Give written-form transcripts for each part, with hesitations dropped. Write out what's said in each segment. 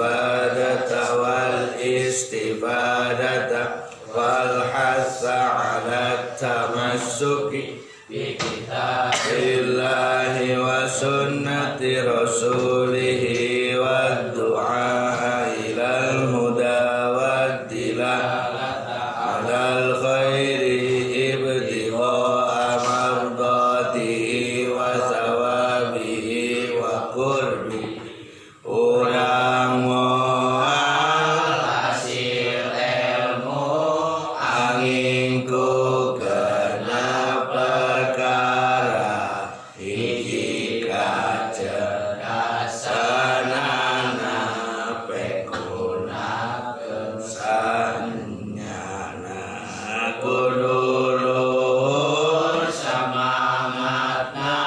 ifadata wal istifadata wal hasa ala tamassuki bi kitabillahi wa sunnati rasulihi wa du'a ilal huda wa dilalata alal khairi ibtigha'a mardatihi wa thawabihi wa qurbi urang moal hasil ilmu anginku kena perkara hiji kacerdasanana pekunakeun sanyana kudu luhur samamatna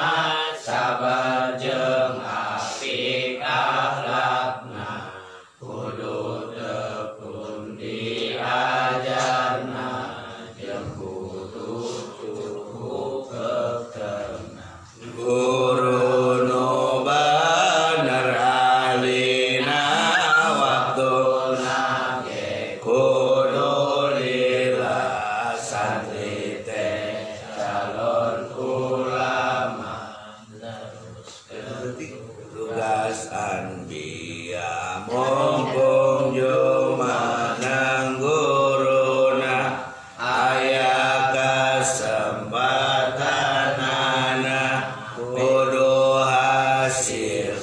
sabar jeung apik akhlakna kudu tekun diajarna jeung kudu cukup kekerna guru nu bener alina waktuna ge kudu lila santri teh calon ulama tugas anbiya mumpung jumanang guruna aya kasempatanana kudu hasil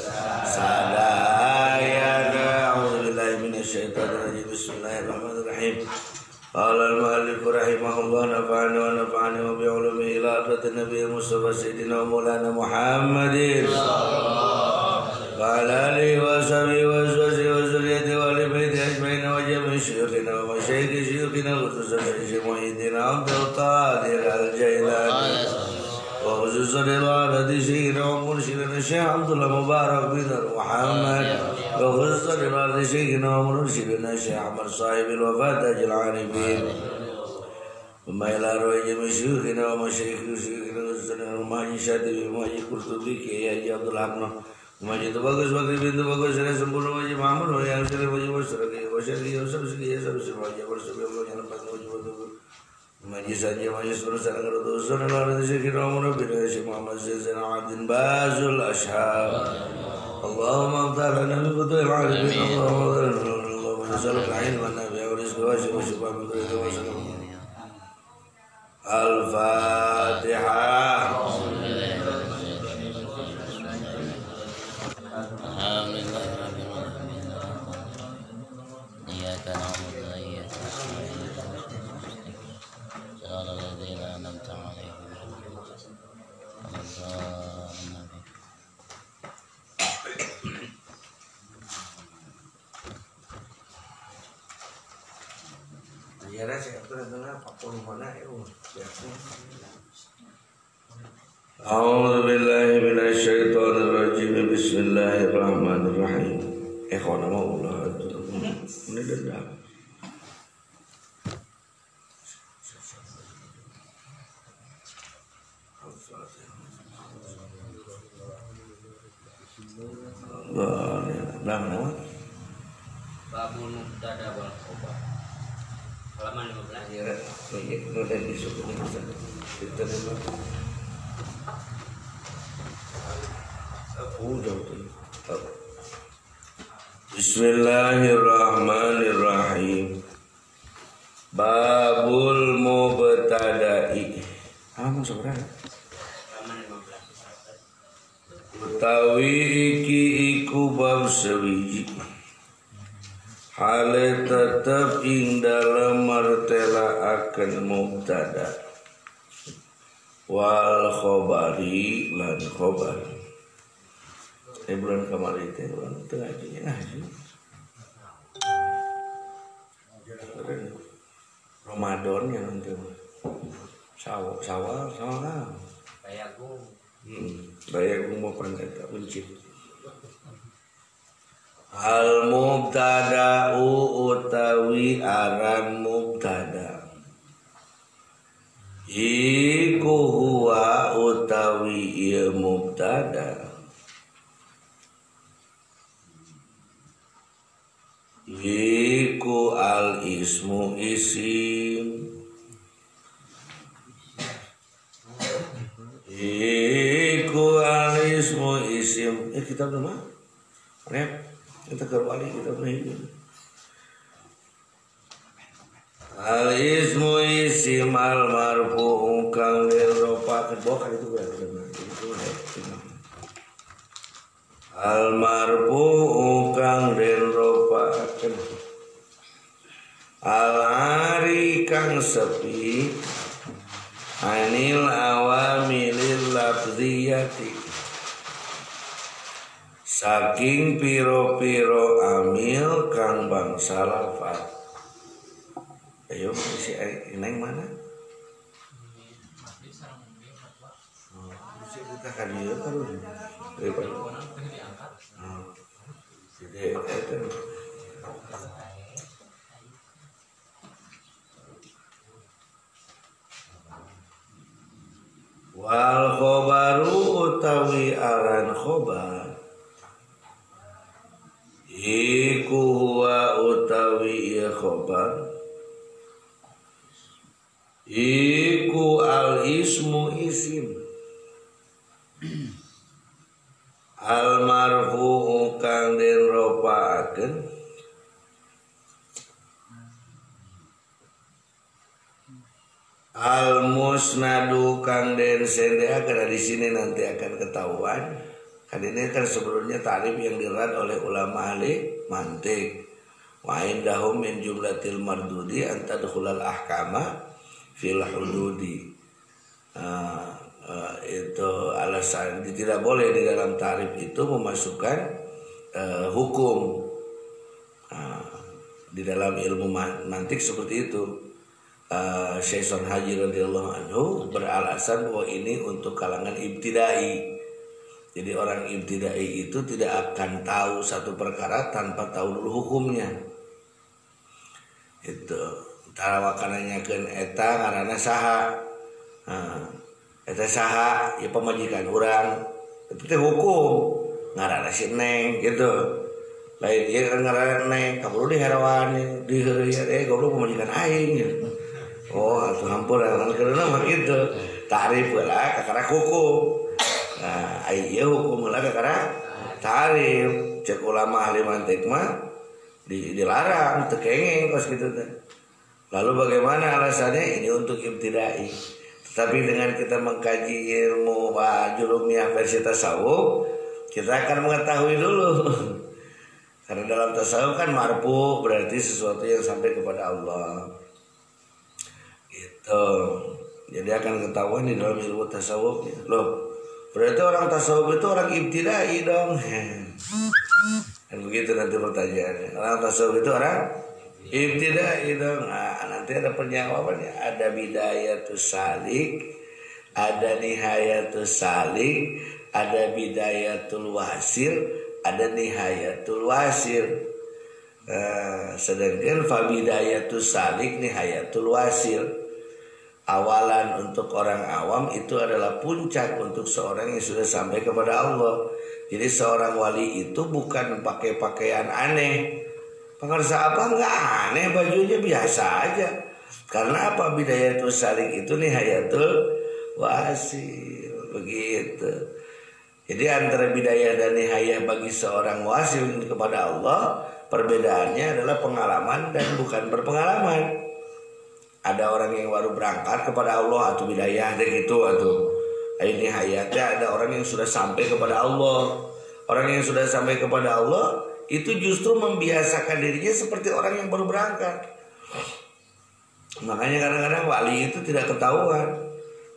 sadayana. A'udzubillahi minasyaitonir rajim. Bismillahirrahmanirrahim. Qala al-mu'allif rahimahullah nafa'ana wa nafa'ana wa bi'ulumihi ila hadratin nabiyil mustafa sayyidina wa maulana Muhammadin wa ala alihi wa sahbihi wa zurriyyatihi wa ali baiti ajma'in wa jami'i syuyukhina wa masyayikhi syuyukhina khususan Syekh Muhyiddin Abdul Qadir Al-Jailani wa khususan iladati Syekhina wa mursyidina Syekh Abdullah Mubarak bin Muhammad wa khususan iladati Syekhina wa mursyidina Syekh Ahmad sahibil wafat ajil arifin wa ila arwah jami'i syuyukhina wa masyayikhi syuyukhina khususan Al-Mahdi Syatibi Mahdi Qurtubi Kiai Haji Abdul Hamid Majid bagus bakri bintu bagus sudah sempurna wajib Muhammad wa yang sudah wajib wasrati wa syarri wa sabsi ya sabsi wajib bersabda Allah yang lepas wajib betul majid saja majid surusan kerutusan Allah dan syekh Muhammad bin Syekh Muhammad Zain Abdin Bazul Ashab Allahumma ta'ala min futuhil arifin Allahumma nasalluka ilman nafi'an wa rizqan wasi'an wa shifaan min kulli da'in Al-Fatihah. A'udzu billahi minasy syaithanir rajim. Bismillahirrahmanirrahim. Ikhwan Allah. Ini dendam. Babul mubtada wal khobar. Halaman 15. Ya, itu dan disukunya bisa diterima. Bismillahirrahmanirrahim. Babul mubtada'i. Halaman seberapa? Halaman 15. Utawi iki iku bab sewiji. Hale tetep ing dalam martela akan mubtada wal khobari lan khobar. Bulan kemarin itu bulan tengah ngaji. Ramadan yang nanti sawal Bayagung. Bayagung mau pandai tak uncip. Al mubtada'u utawi aran mubtada iku huwa utawi ieu mubtada Iku al ismu isim. Iku al ismu isim. Kitab nama? Rep. Kita kerwali kitab ini. Al ismu isim al marfu kang diropakeun bokan itu berarti. Al marfu kang diropakeun. Al ari kang sepi anil awamilil lafziyati saking piro-piro amil kang bangsa lafaz. Ayo si Neng mana? Si kita kan dia kan wal khobaru utawi aran khobar iku huwa utawi ya khobar iku al ismu isim al marfu kang den ropaakeun al musnadu kang den sendeakeun. Di sini nanti akan ketahuan kan ini kan sebelumnya tarif yang dirad oleh ulama ahli mantik wa indahum min jumlatil mardudi antadkhulal ahkama fil hududi. Itu alasan tidak boleh di dalam tarif itu memasukkan hukum. Di dalam ilmu mantik seperti itu. Syekh Son Haji radhiyallahu anhu beralasan bahwa ini untuk kalangan ibtidai. Jadi orang ibtidai itu tidak akan tahu satu perkara tanpa tahu dulu hukumnya. Itu tarawakananya kan eta ngaranna saha. Eta saha ya pemajikan urang. Itu teh hukum. Ngaranna si Neng gitu. Lain ieu ngaranna Neng kaburu diharawan di heureuy goblok pemajikan aing gitu. Oh, atuh hampura karena mah kitu. Tarif heula kakara hukum. Nah, ieu hukum heula kakara tarif. Cek ulama ahli mantik mah dilarang teu kengeng kos kitu teh. Lalu bagaimana alasannya? Ini untuk ibtidai. Tetapi dengan kita mengkaji ilmu julumiyah versi tasawuf, kita akan mengetahui dulu. Karena dalam tasawuf kan marfu berarti sesuatu yang sampai kepada Allah. Gitu. Jadi akan ketahuan di dalam ilmu tasawuf. Loh, berarti orang tasawuf itu orang ibtidai dong. Dan begitu nanti pertanyaannya. Orang tasawuf itu orang ibtidai dong. Nah, nanti ada penjawabannya. Ada bidayatus salik, ada nihayatus salik, ada bidayatul wasil, ada nihayatul wasil. Sedangkan fabidayatus salik, nihayatul wasil. Awalan untuk orang awam itu adalah puncak untuk seorang yang sudah sampai kepada Allah. Jadi seorang wali itu bukan pakai pakaian aneh. Pengersa apa enggak aneh, bajunya biasa aja. Karena apa? Bidayatul salik itu nihayatul wasil. Begitu. Jadi antara bidayah dan nihayah bagi seorang wasil kepada Allah, perbedaannya adalah pengalaman dan bukan berpengalaman. Ada orang yang baru berangkat kepada Allah atau bidayah dan gitu atau ini hayatnya ada orang yang sudah sampai kepada Allah. Orang yang sudah sampai kepada Allah itu justru membiasakan dirinya seperti orang yang baru berangkat. Makanya kadang-kadang wali itu tidak ketahuan.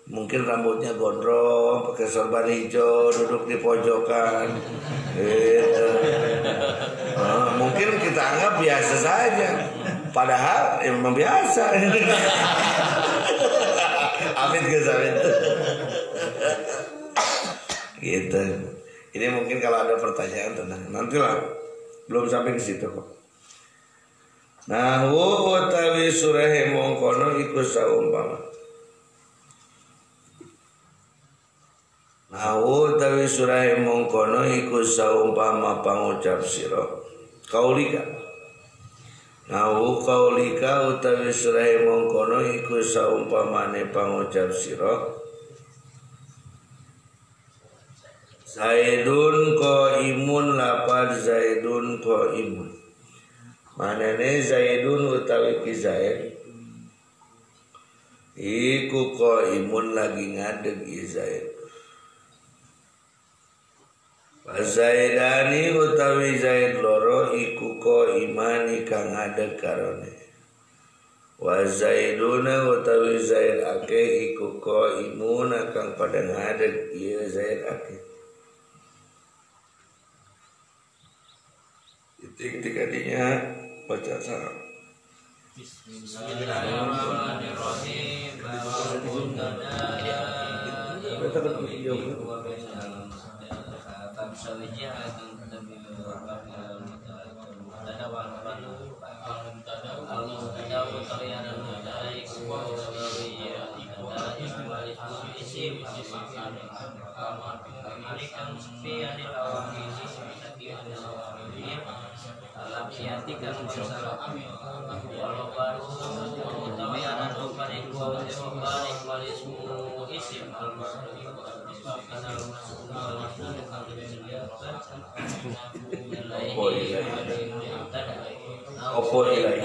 Mungkin rambutnya gondrong, pakai sorban hijau, duduk di pojokan. Gitu. Mungkin kita anggap biasa saja. Padahal memang biasa. Amin guys, amin. Gitu. Ini mungkin kalau ada pertanyaan tenang. Nantilah. Belum sampai ke situ kok. Nah, utawi surahe mongkono iku saumpama. Nah, utawi surahe mongkono iku saumpama pangucap sira. Kaulika. Nahu qaulika utawi sirahe mongkono iku saumpamane pangucap sira Zaidun qaimun lapad Zaidun qaimun. Manane Zaidun utawi ki Zaid iku qaimun lagi ngadeg Zaid. Zaidani utawi Zaid loro iku qaimani kang ngadeg karone. Wa Zaiduna utawi Zaid ake iku qaimun kang pada ngadeg ieu Zaid ake. Tiga-tiganya baca salam. Bismillahirrahmanirrahim. Opo ilai.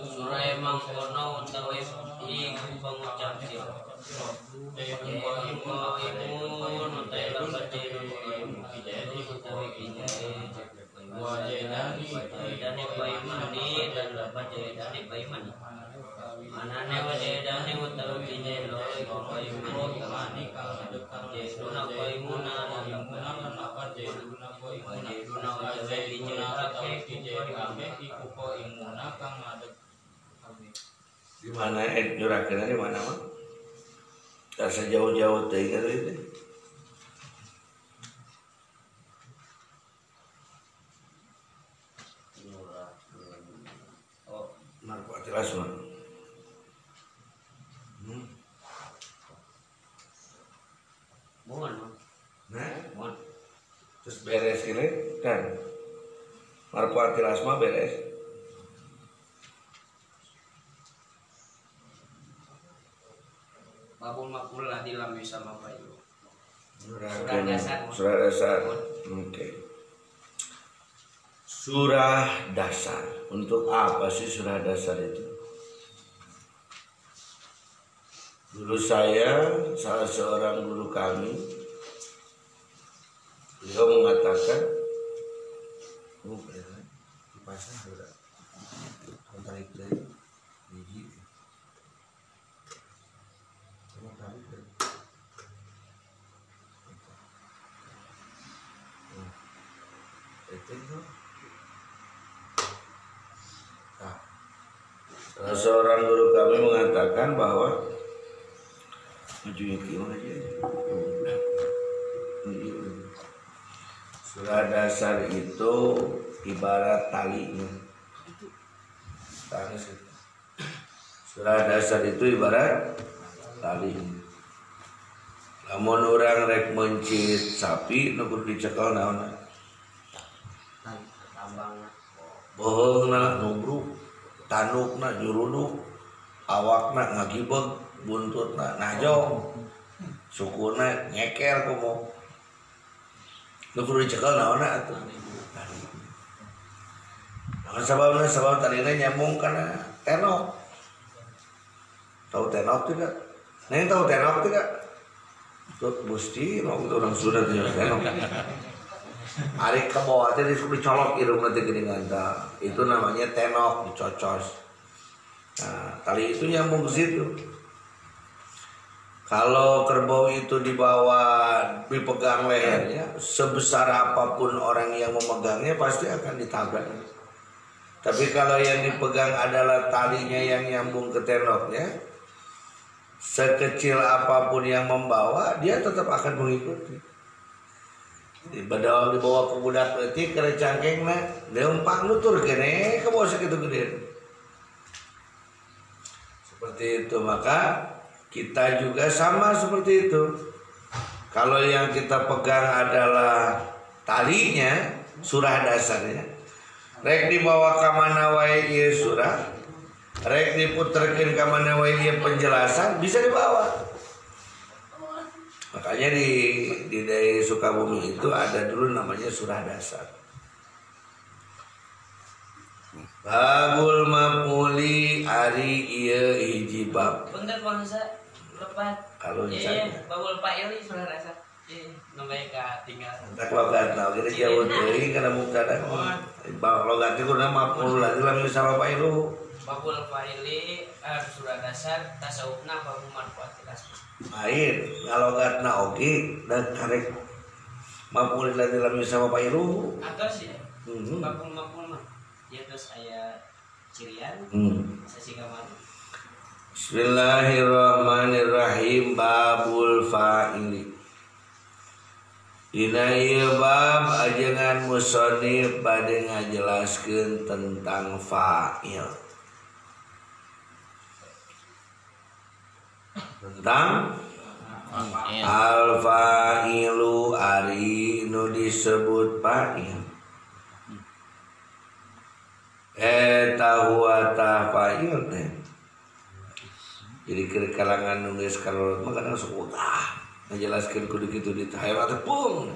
Surah emang kono utawi iku pengucap sira. Imun utawi lambat utawi kijai. Wajidani baimani dan lambat jadani baimani. Manane wajidani utawi kijai loro iku baimani kang adukang jesuna baimuna dan lambat jesuna baimuna. Di mana juragan di mana mah? Rasa jauh-jauh teh kan itu. Oh, marpati rasman. Mohon. Nah, Mohon. terus beres kira kan? Marpati rasma beres. Babul makul lah di lam bisa apa itu? Surah dasar. Oke. Surah dasar. Untuk apa sih surah dasar itu? Guru saya, salah seorang guru kami, beliau mengatakan, dipasang sudah, tarik dari biji, tarik dari, itu, salah seorang guru kami mengatakan bahwa surah dasar itu ibarat talinya. Surah dasar itu ibarat talinya. Lamun orang rek mencit sapi nu kudu dicekal naonna? Bohongna nubruk, tanukna juruduk, awakna ngagibeg, buntutna najong, sukuna nyeker komo. Nu kudu dicekal naonna atuh? Naon sababna? Sabab tadina nyambung kana tenok. Tahu tenok tidak? Neng tahu tenok tidak? Tuh Gusti, mau orang sudah tenok. Ari ke bawah teh dicolok irungna teh geuningan tah. Itu namanya tenok, dicocos. Nah, tali itu nyambung ke situ. Kalau kerbau itu dipegang lehernya, sebesar apapun orang yang memegangnya pasti akan ditabrak. Tapi kalau yang dipegang adalah talinya yang nyambung ke tenoknya, sekecil apapun yang membawa, dia tetap akan mengikuti. Dibawa ke budak leutik ke cangkengna, leumpang nutur kene ke bawah sakitu gede. Seperti itu, maka kita juga sama seperti itu. Kalau yang kita pegang adalah talinya, surah dasarnya, rek dibawa ka mana wae ieu surah, rek diputerkeun ka mana wae ieu penjelasan bisa dibawa. Makanya di daerah Sukabumi itu ada dulu namanya surah dasar. Babul maf'uli ari ieu hiji bab. Punten bangsa lepat. Kalau babul fa'ili surah dasar. Namanya ka tinggal. Tak logatna kita jauh deui kana mubtada. Logatna kurang maf'ul lagi lamun sama fa'ilu. Babul fa'ili surah dasar tasawufna babul marfu'atil asma. Lain ngalogatna oge dan karek maf'ul lagi lamun sama fa'ilu. Atos ya. Babul mah. Ya terus aya cirian. Sasi kamar. Bismillahirrahmanirrahim. Babul fa'ili. Dina ieu bab ajengan musannif bade ngajelaskeun tentang fa'il. Tentang al fa'ilu ari nu disebut fa'il. Eta huwa ta fa'il teh. Jadi ke kalangan nulis kalau mah kadang sok utah ngajelaskeun kudu kitu di hayang teh pung.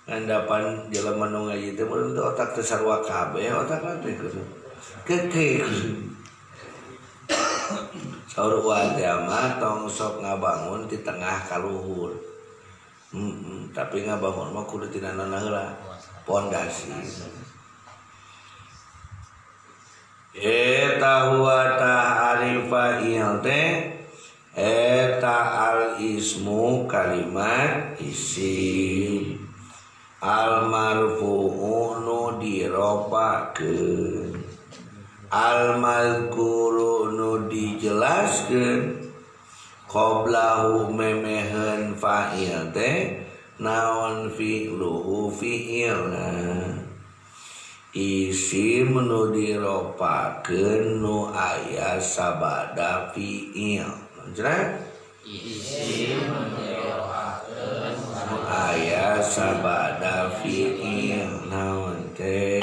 Handapan jelema nu ngaji teh mun otak teh sarua kabeh otak teh kudu keke. Saur wadah mah tong sok ngabangun di tengah kaluhur. Tapi ngabangun mah kudu tina heula pondasi. Eta huwa ta'rifa'il teh eta al ismu kalimat isim al marfu'u nu diropakeun al mazkuru nu dijelaskeun qablahu memeheun fa'il teh naon fi'luhu fi'ilna isim nu diropakeun nu aya sabada fi'il. Jelas? Isim nu diropakeun nu aya sabada fi'il naon teh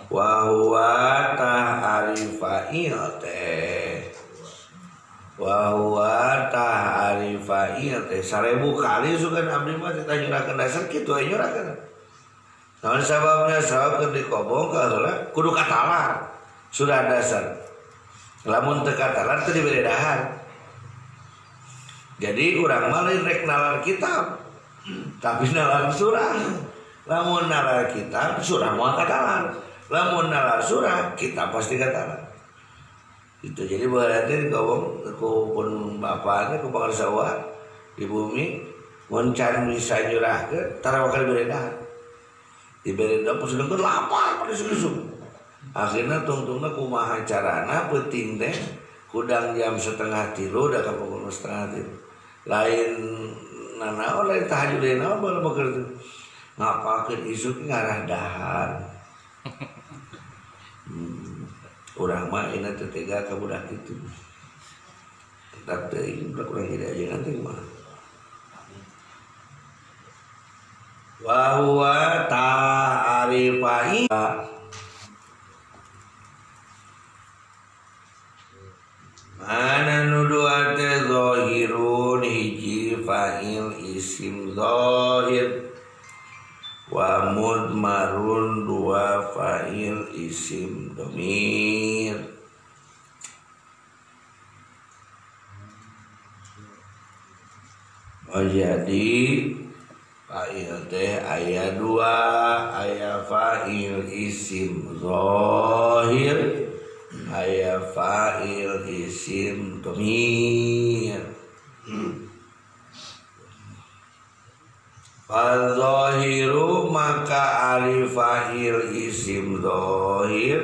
wa huwa ta'rifa'il teh wa huwa ta'rifa'il teh 1000 kali sugan abdi mah teh nyurahkeun dasar kitu aya nyurahkeun. Namun sababnya sabab keur dikobong ka heula kudu katalar surah dasar. Lamun teu katalar teu dibere dahar. Jadi urang mah lain rek nalar kitab tapi nalar surah. Lamun nalar kitab surah moal katalar. Lamun nalar surah kitab pasti katalar. Itu jadi berarti dikobong ku pun bapana ku pangarsawa di bumi mun can bisa nyurahkeun tara bakal dibere dahar. Diberi dapur sedangkan lapar pada susu. Akhirnya tungtungna kumaha carana penting teh kudang jam 2:30 udah ka pukul 2:30. Lain nanaon lain tahajud naon bae bekerja. Ngapakeun isuk ngarah dahar. Urang mah ina teh tega ka budak kitu. Tetap teuing budak urang jadi ajengan teh mah. Wa huwa ta'rifa'il mana nuduat zahirun hiji fa'il isim zahir wa mudmarun dua fa'il isim dhamir. Jadi fa'il teh aya dua, aya fa'il isim zahir, aya fa'il isim dhamir. Fadzahiru maka ari fa'il isim zahir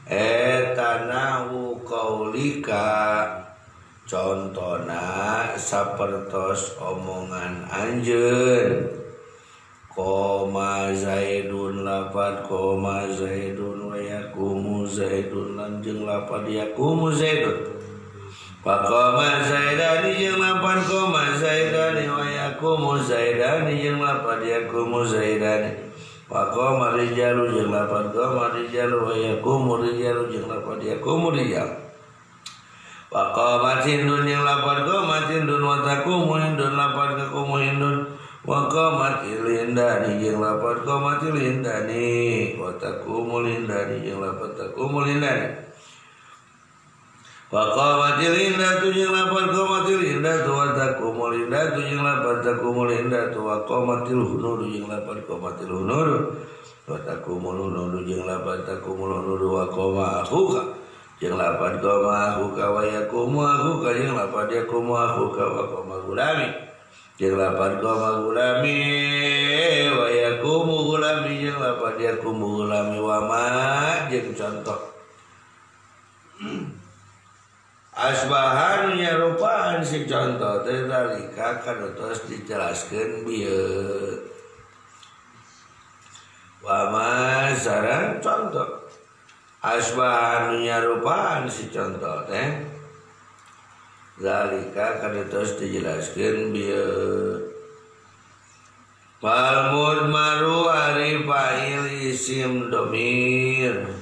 etanahu qaulika contona sapertos omongan anjeun koma zaidun lapad koma zaidun wa yakumu zaidun lan jeung lapad yakumu zaidun Pakoma zaidani jeung lapad koma zaidani wa yakumu zaidani jeung lapad yakumu zaidani wa qama rijalu jeung lapan qama rijalu wa yaqumu rijalu jeung lapan yaqumu rijal wa qamat hindun jeung lapan qamat hindun wa taqumu hindun lapan taqumu hindun wa qamat ilindani jeung lapan qamat ilindani wa taqumu lindani jeung lapan taqumu lindani wa qamatil indatu jeung lapan qamatil indatu wa taqumul indatu jeung lapan taqumul indatu wa qamatil hunudu jeung lapan qamatil hunudu wa taqumul hunudu jeung lapan taqumul hunudu wa qama akhuka jeung lapan qama akhuka wa yaqumu akhuka jeung lapan yaqumu akhuka wa qama gulami jeung lapan qama gulami wa yaqumu gulami jeung lapan yaqumu gulami wa ma jeung contoh asbahan nyarupaan si contoh teh dalika kana tos dijelaskeun bieu wa ma sareng contoh asbahan nyarupaan si contoh teh dalika kana tos dijelaskeun bieu wal mudmaru ari fa'il isim domir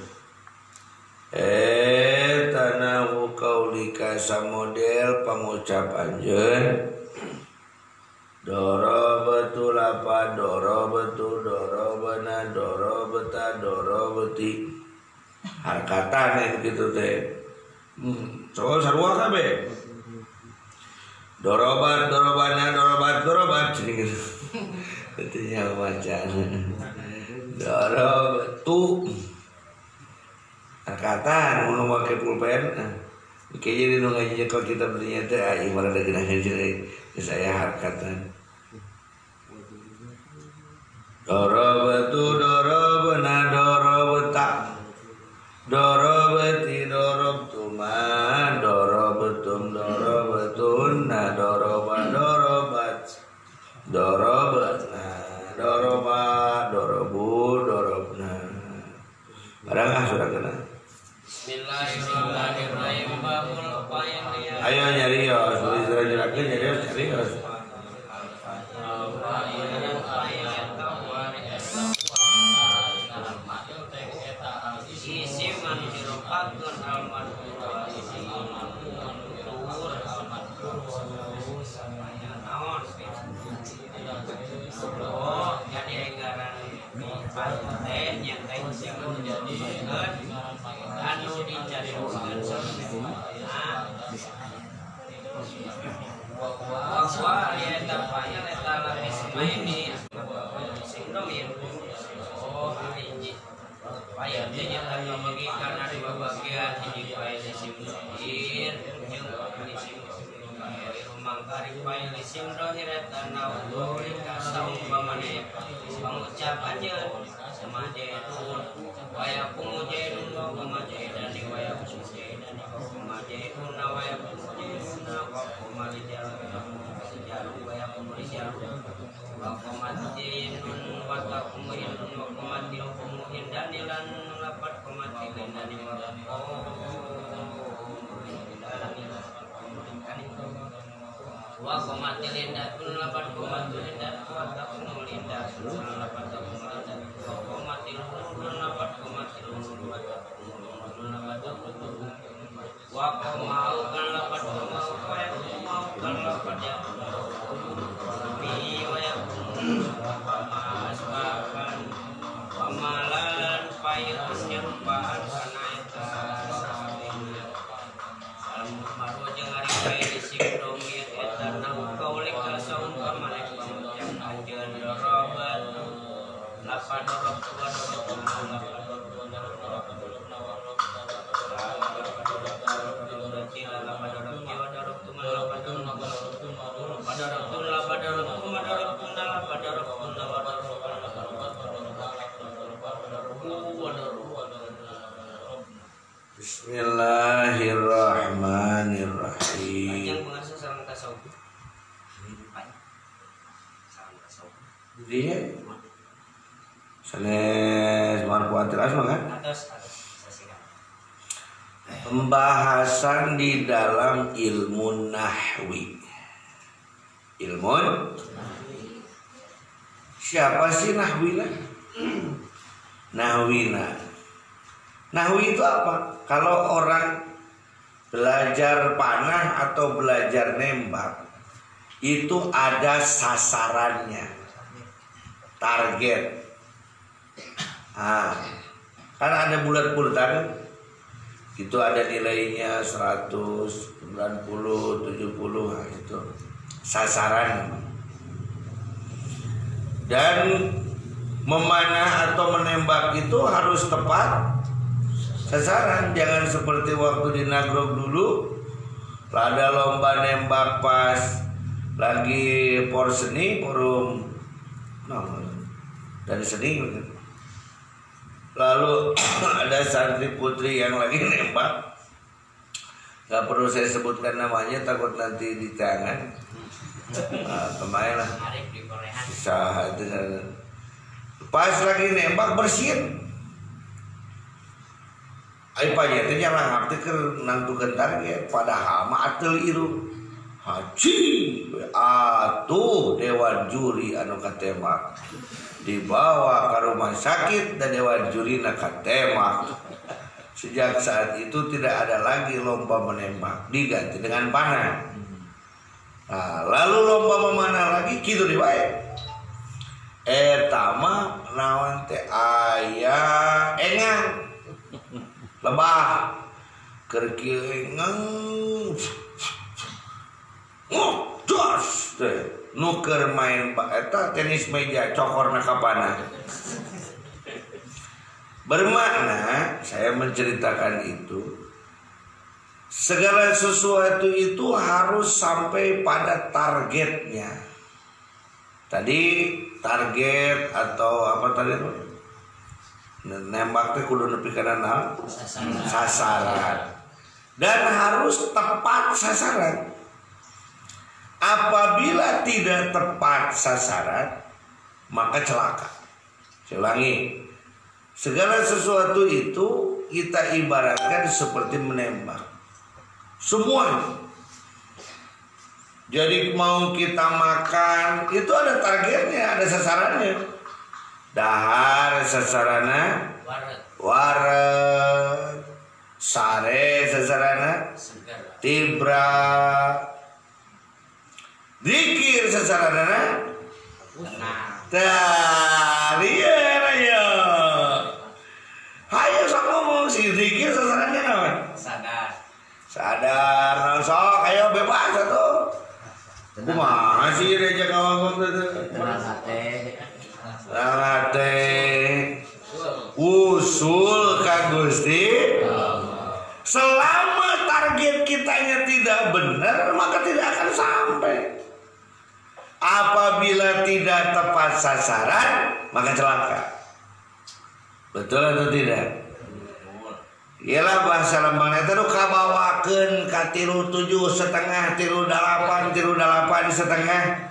tanahu kaulika samodel pangucap anjeun dorobatu lapa dorobatu dorobana dorobata dorobati harkatan gitu teh so sarua kabeh dorobat dorobana dorobat dorobat gitu artinya macan dorobatu angkatan mau pakai pulpen kayak jadi nu ngaji kalau kita belinya teh ibarat ada genah jadi saya harkatan dorobatu dorobana dorobata dorobati dorobtuma dorobatum dorobatunna doroba dorobat dorobatna doroba dorobu dorobna barang sudah kena. Bismillahirrahmanirrahim. Ayo nyarios, boleh jelajakan nyarios. anu dicarioskeun wa eta fa'il eta lapis maini sindom oh hiji fa'il teh nyata dibagi kana dua bagian hiji fa'il isim domir jeung isim mangkari fa'il isim domir eta naudori kasaumpamane pangucap anjeun samajedun waya pumujedun wa pamajedani waya pumujedani wa pamajedun waya pumujedun wa pamajedani waya pumujedun wa pamajedun wa taqumuhindun wa pamajedun pumuhindani lan lapat pamajedani wa wa pamajelindatun lapat pamajelindatun wa taqumulindatun lapat taqumulindatun wa qamau kan lapat qamau kan lapat ya mi wa ya asbahan pamalan fa'il asyarfaan kana eta al-mudmaru jeung ari fa'il isim domir eta nahu kaulik kasaun pamane pangucap anjeun dorobat lapan dorob dua dorob Bismillahirrahmanirrahim. Dia sanes marfu'at asma kan? Pembahasan di dalam ilmu nahwi. Ilmu siapa sih nahwi lah? nahwina. Nahwi itu apa? Kalau orang belajar panah atau belajar nembak, itu ada sasarannya, target. Kan ada bulat-bulatan, itu ada nilainya 100, 90, 70, itu sasaran. Dan memanah atau menembak itu harus tepat sasaran. Jangan seperti waktu di Nagrog dulu, ada lomba nembak pas lagi porseni, forum dari seni. Lalu ada santri putri yang lagi nembak, gak perlu saya sebutkan namanya, takut nanti di tangan. Pemain lah, bisa itu. Pas lagi nembak bersin, ayo pajetnya lah ngerti ke nantukan target, padahal mah atel iru. Haji, atuh dewan juri anu katembak dibawa ke rumah sakit dan dewan juri nak katembak. Sejak saat itu tidak ada lagi lomba menembak, diganti dengan panah. Nah, lalu lomba memanah lagi gitu diwae. Etama naon teh aya engang lebah keur kieu engang. Das teh nuker main eta tenis meja cokorna ka panah. Bermakna saya menceritakan itu, segala sesuatu itu harus sampai pada targetnya. Tadi target atau apa tadi itu? Nembak teh kudu nepi kana sasaran. Dan harus tepat sasaran. Apabila tidak tepat sasaran, maka celaka. Saya ulangi, segala sesuatu itu kita ibaratkan seperti menembak. Semua. Jadi mau kita makan, itu ada targetnya, ada sasarannya. Dahar sasarana, waret, sare sasarana, tibra, zikir sasarana, talian ayo. Hayo sok ngomong si zikir sasarannya naon? Sadar, sok ayo bebas atuh. Kumaha sih reja kawangun teh? Rangate usul ka Gusti. Selama target kitanya tidak benar, maka tidak akan sampai. Apabila tidak tepat sasaran, maka celaka. Betul atau tidak? Ialah bahasa lembang itu kabawakeun ka 37,5, 38, 38,5.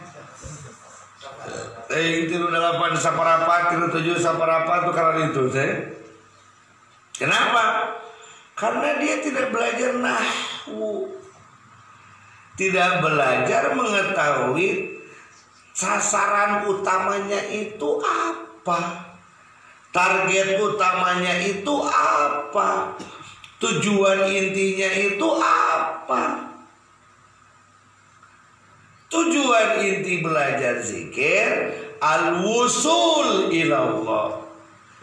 38 saparapat, 37 saparapat itu karena itu saya. Kenapa? Karena dia tidak belajar nahwu, tidak belajar mengetahui sasaran utamanya itu apa, target utamanya itu apa, tujuan intinya itu apa. Tujuan inti belajar zikir al-wusul ilallah,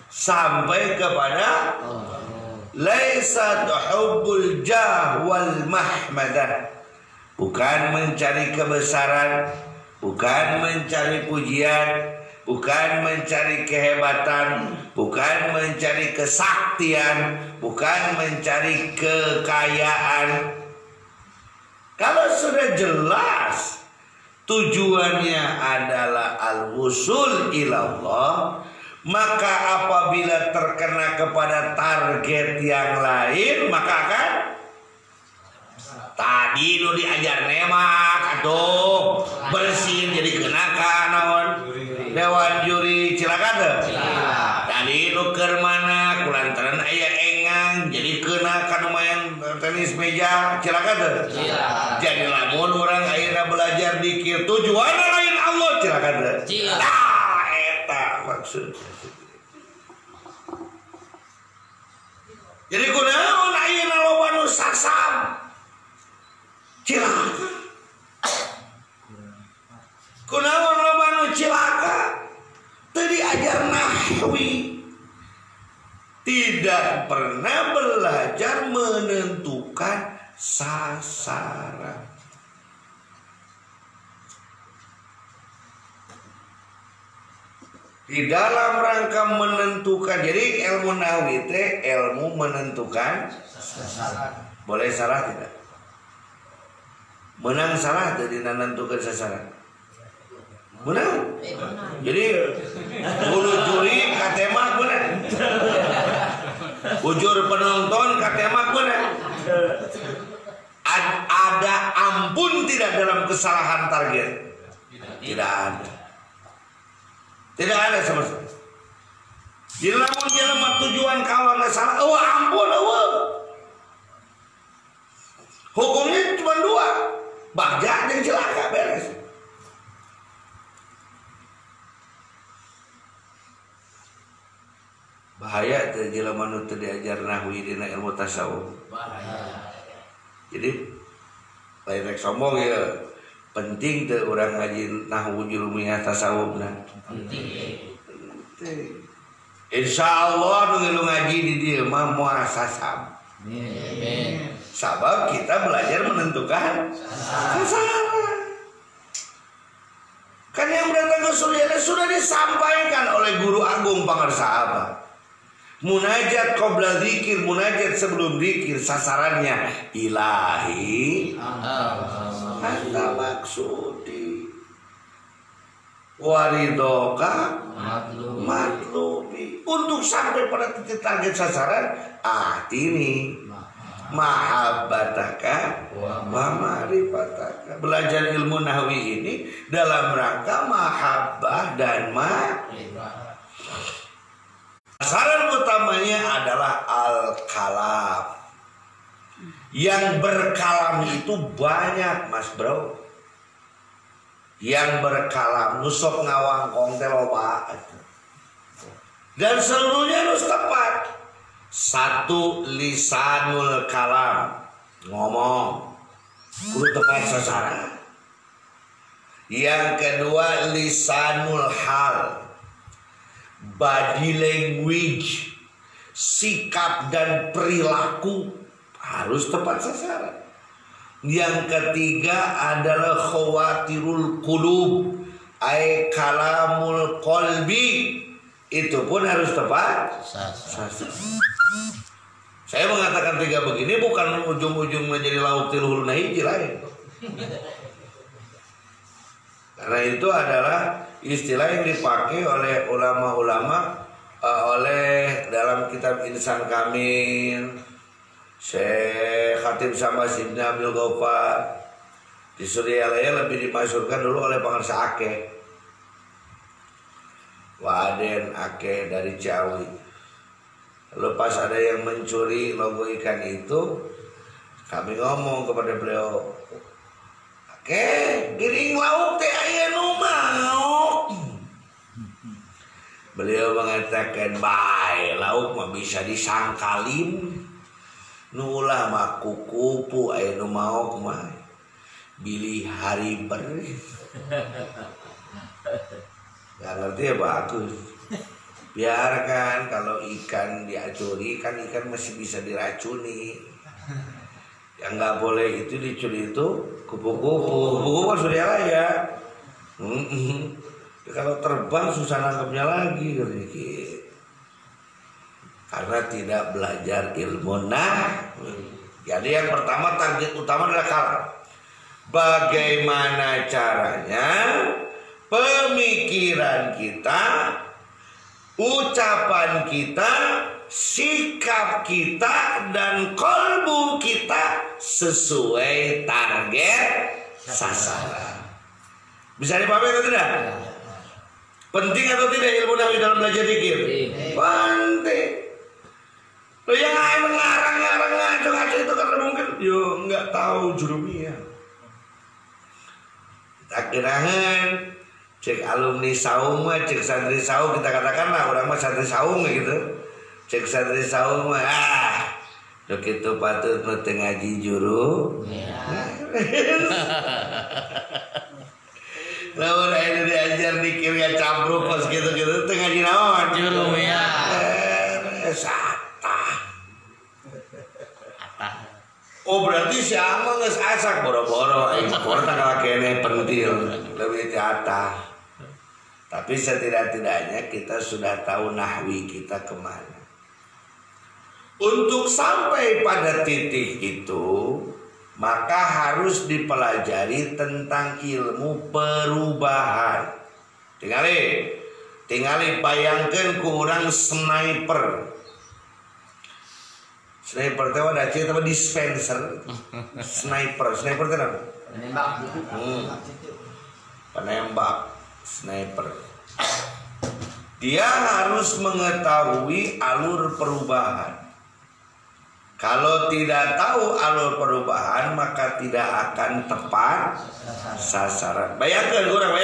sampai kepada laisa hubbul jah wal mahmadah, bukan mencari kebesaran, bukan mencari pujian, bukan mencari kehebatan, bukan mencari kesaktian, bukan mencari kekayaan. Kalau sudah jelas tujuannya adalah al-wusul ilallah, maka apabila terkena kepada target yang lain, maka akan tadi lu diajar nemak atau bersin jadi kenakan naon dewan juri cilaka tuh. Tadi lu keur mana kulantaran aya engang jadi kena kan main tenis meja cilaka tuh. Jadi lamun orang ayeuna belajar dikir tujuanna lain Allah cilaka tuh. Nah eta maksud. Jadi kunaon ayeuna loba nu sasam cilaka. Kunaon loba nu cilaka teu diajar nahwi. Tidak pernah belajar menentukan sasaran. Di dalam rangka menentukan, jadi ilmu nahwi teh ilmu menentukan sasaran. Boleh salah tidak? Menang salah jadi menentukan sasaran. Menang. Jadi bulu juri katemak benar. Bujur penonton katemak benar. Ada ampun tidak dalam kesalahan target? Tidak ada. Tidak ada sama sekali. Jadi lamun jelema tujuan kawan salah, ampun hukumnya cuma dua, bagja jeung cilaka beres. Bahaya teh jelema nu teu diajar nahwi dina ilmu tasawuf. Bahaya. Jadi lain rek sombong ya. Penting teh urang ngaji nahwu julumiyah tasawufna. Penting. Insyaallah nu ngaji di dieu mah moal sasam. Amin. Sabab kita belajar menentukan sasaran. Kan yang datang ke Suryana sudah disampaikan oleh guru agung Pangarsa Abah. Munajat qabla zikir, munajat sebelum zikir, sasarannya ilahi anta maksudi waridoka matlubi. Untuk sampai pada titik target sasaran ini mahabbataka wa ma'rifataka. Belajar ilmu nahwi ini dalam rangka mahabbah dan ma'rifat. Sasaran utamanya adalah al-kalam. Yang berkalam itu banyak mas bro. Yang berkalam nusok ngawangkong teloba. Dan seluruhnya nus tepat. Satu, lisanul kalam, ngomong kudu tepat sasaran. Yang kedua, lisanul hal, body language, sikap dan perilaku harus tepat sasaran. Yang ketiga adalah khawatirul qulub, ay kalamul qalbi, itu pun harus tepat sasaran. Saya mengatakan tiga begini bukan ujung-ujung menjadi lauk tiluhul nahiji lain. Karena itu adalah istilah yang dipakai oleh ulama-ulama, oleh dalam kitab Insan Kamil, Syekh Khatib Syambas Ibn Abdul Ghaffar. Di Suryalaya lebih dimasyhurkan dulu oleh Pangarsa Akeh, Waden Akeh dari Ciawi. Lepas ada yang mencuri logo ikan itu, kami ngomong kepada beliau, Akeh, giring lauk teh aya nu mau. Beliau mengatakan, bae lauk mah bisa disangkalin. Nu ulah mah kukupu aya nu mau mah. Bilih hari beri. Gak ngerti ya bagus. Biarkan kalau ikan diacuri, kan ikan masih bisa diracuni. Yang nggak boleh itu dicuri itu kupu-kupu. Kupu-kupu Suryalaya. Kalau terbang susah nangkepnya lagi. Karena tidak belajar ilmu Jadi yang pertama target utama adalah kalam. Bagaimana caranya pemikiran kita, ucapan kita, sikap kita, dan kolbu kita sesuai target sasaran. Bisa dipahami atau tidak? Penting atau tidak ilmu nahwi dalam belajar zikir? Penting. Lo yang ngarang-ngarang ngaco-ngaco itu karena mungkin yo nggak tahu jurumiyah. Tak kirahan cek alumni saung mah, cek santri saung, kita katakan lah orang mah santri saung gitu. Cek santri saung mah Dok itu patut nu teu ngaji juru. Lamun aya diajar dikir ya campruk pas gitu-gitu teu ngaji naon? Juru ya. Satah. Oh berarti si Ama geus asak boro-boro aing sakur tanggal kene pentil leuwih ti atah. Tapi setidak-tidaknya kita sudah tahu nahwi kita kemana. Untuk sampai pada titik itu, maka harus dipelajari tentang ilmu perubahan. Tingali bayangkan ku urang sniper. Sniper teh ada cerita apa dispenser. Sniper teh apa? Penembak. Sniper. Dia harus mengetahui alur perubahan. Kalau tidak tahu alur perubahan maka tidak akan tepat sasaran. Bayangkan kurang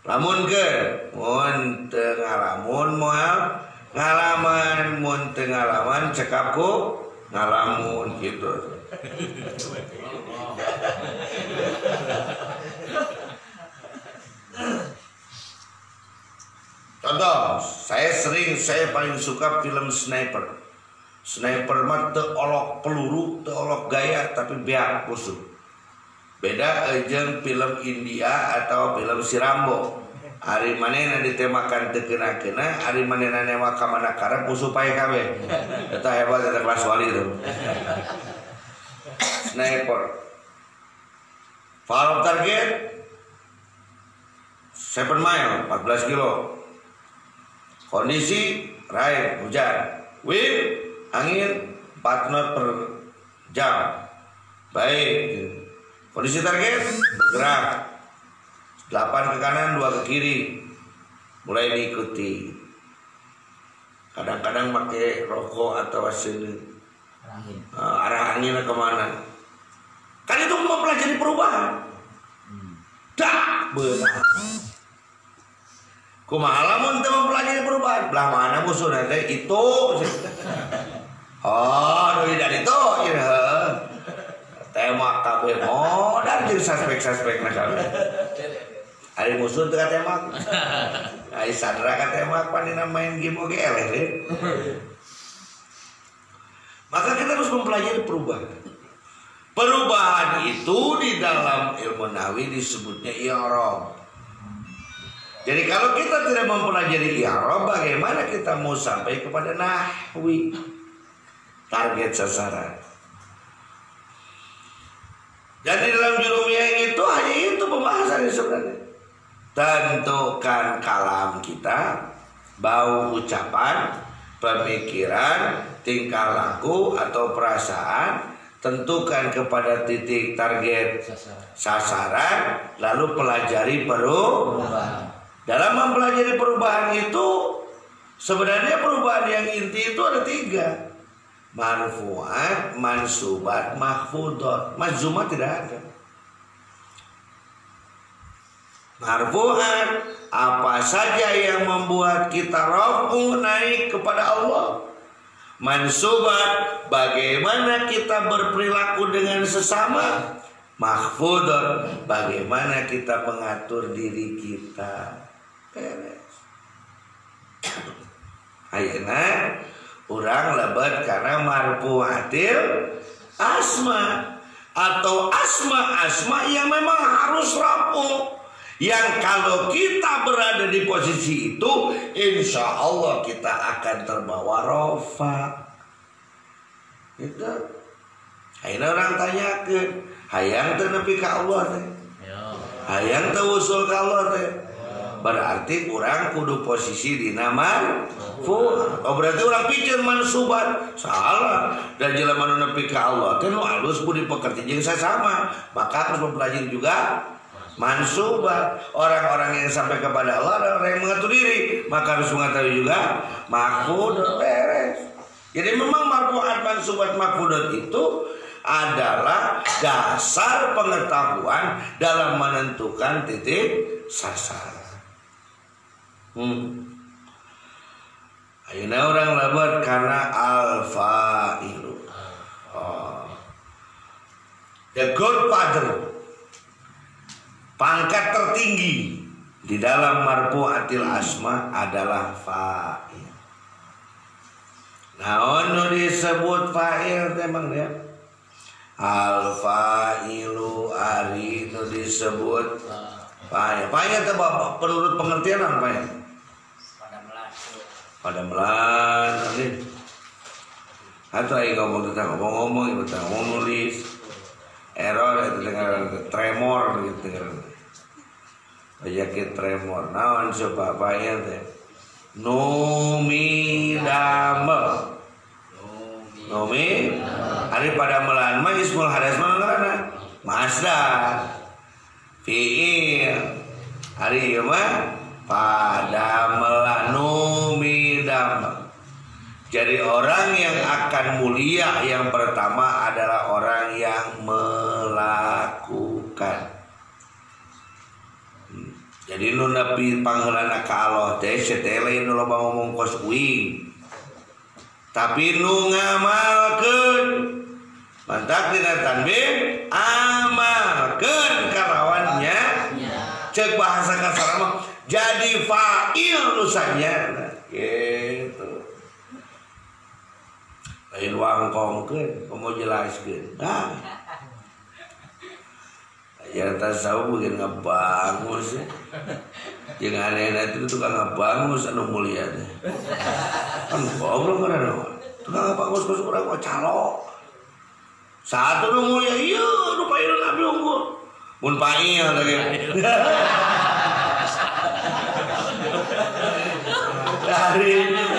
lamun ke mun teu ngalamun moal ngalaman mun teu ngalaman cekap ku ngalamun gitu. Contoh, saya paling suka film Sniper. Sniper mah teu olok peluru, teu olok gaya tapi beak kusuk. Beda jeung film India atau film si Rambo. Ari manehna ditemakan teu keuna-keuna, ari manehna nembak ka manakara pusuh pae kabeh. Eta hebat eta kelas wali itu. Sniper. Follow target 7 mile, 14 kilo. Kondisi rain, hujan. Wind angin 4 knot per jam. Baik. Kondisi target bergerak 8 ke kanan 2 ke kiri. Mulai diikuti. Kadang-kadang pakai rokok atau sini arah anginnya kemana. Kan itu mempelajari perubahan. Dah benar. Kumaha lamun teu mempelajari perubahan. Belah mana musuhna teh itu. Oh, deui dari itu ya. Tembak kabeh modal jeung suspek-suspekna kabeh. Ari musuh teu katembak. Ai sadra katembak panina main game oge eleh. Maka kita harus mempelajari perubahan. Perubahan itu di dalam ilmu nahwi disebutnya i'rab. Jadi kalau kita tidak mempelajari i'rab, bagaimana kita mau sampai kepada nahwi? Target sasaran. Jadi dalam jurumiyah itu hanya itu pembahasannya sebenarnya. Tentukan kalam kita, bau ucapan, pemikiran, tingkah laku atau perasaan. Tentukan kepada titik target sasaran, lalu pelajari perubahan. Dalam mempelajari perubahan itu sebenarnya perubahan yang inti itu ada 3. Marfu'at, mansubat, mahfudot. Majzumat tidak ada. Marfu'at, apa saja yang membuat kita raf'u naik kepada Allah. Mansubat, bagaimana kita berperilaku dengan sesama. Mahfudot, bagaimana kita mengatur diri kita. Beres. Ayeuna urang lebat karena marfu'atil asma atau asma yang memang harus rafu, yang kalau kita berada di posisi itu insya Allah kita akan terbawa rofa. Itu ayeuna orang tanyakeun hayang teu nepi ka Allah teh, hayang teu usul ka Allah teh, berarti orang kudu posisi di nama oh berarti orang pikir mansubat salah. Dan jelema nu nepi ka Allah teh nu alus budi pekerti jeung sasama, maka harus mempelajari juga mansubat. Orang-orang yang sampai kepada Allah adalah orang yang mengatur diri, maka harus mengetahui juga mahfudot. Beres. Jadi memang marfu'at, mansubat, mahfudot itu adalah dasar pengetahuan dalam menentukan titik sasaran. Ayeuna orang lebat karena al-fa'ilu. The Godfather, pangkat tertinggi di dalam marfu'atil asma adalah fa'il. Naon nu disebut fa'il emang dia? Al fa'ilu ari nu disebut fa'il. Fa'il teh menurut pengertian apa ya? Pada melan nanti. Atau aing ngomong tentang ngomong nulis error itu dengan tremor gitu kan. Penyakit tremor. Naon coba fa'il teh? Numidamel. Nomi hari pada melan mah ismul hadas mah ngaranna masdar. Fi'il hari ieu mah pada melan numidamel. Jadi orang yang akan mulia yang pertama adalah orang yang melakukan. Jadi nu nepi pangheulana ka Allah teh setele nu loba ngomong kos uing. Tapi nu ngamalkeun. Mantap dina tanbih amalkeun kalawannya. Cek bahasa kasar mah jadi fa'il nu sanyana gitu. Lain wangkongkeun, komo jelaskeun. Nah. Ya tasawuf bikin ngebangus ya. Yang aneh-aneh itu tukang ngebangus anu mulia teh. Kan goblok kan ada. Tukang ngebangus ke urang mah calo. Satu nu mulia ieu nu paeun Nabi unggul. Mun pail teh. Dari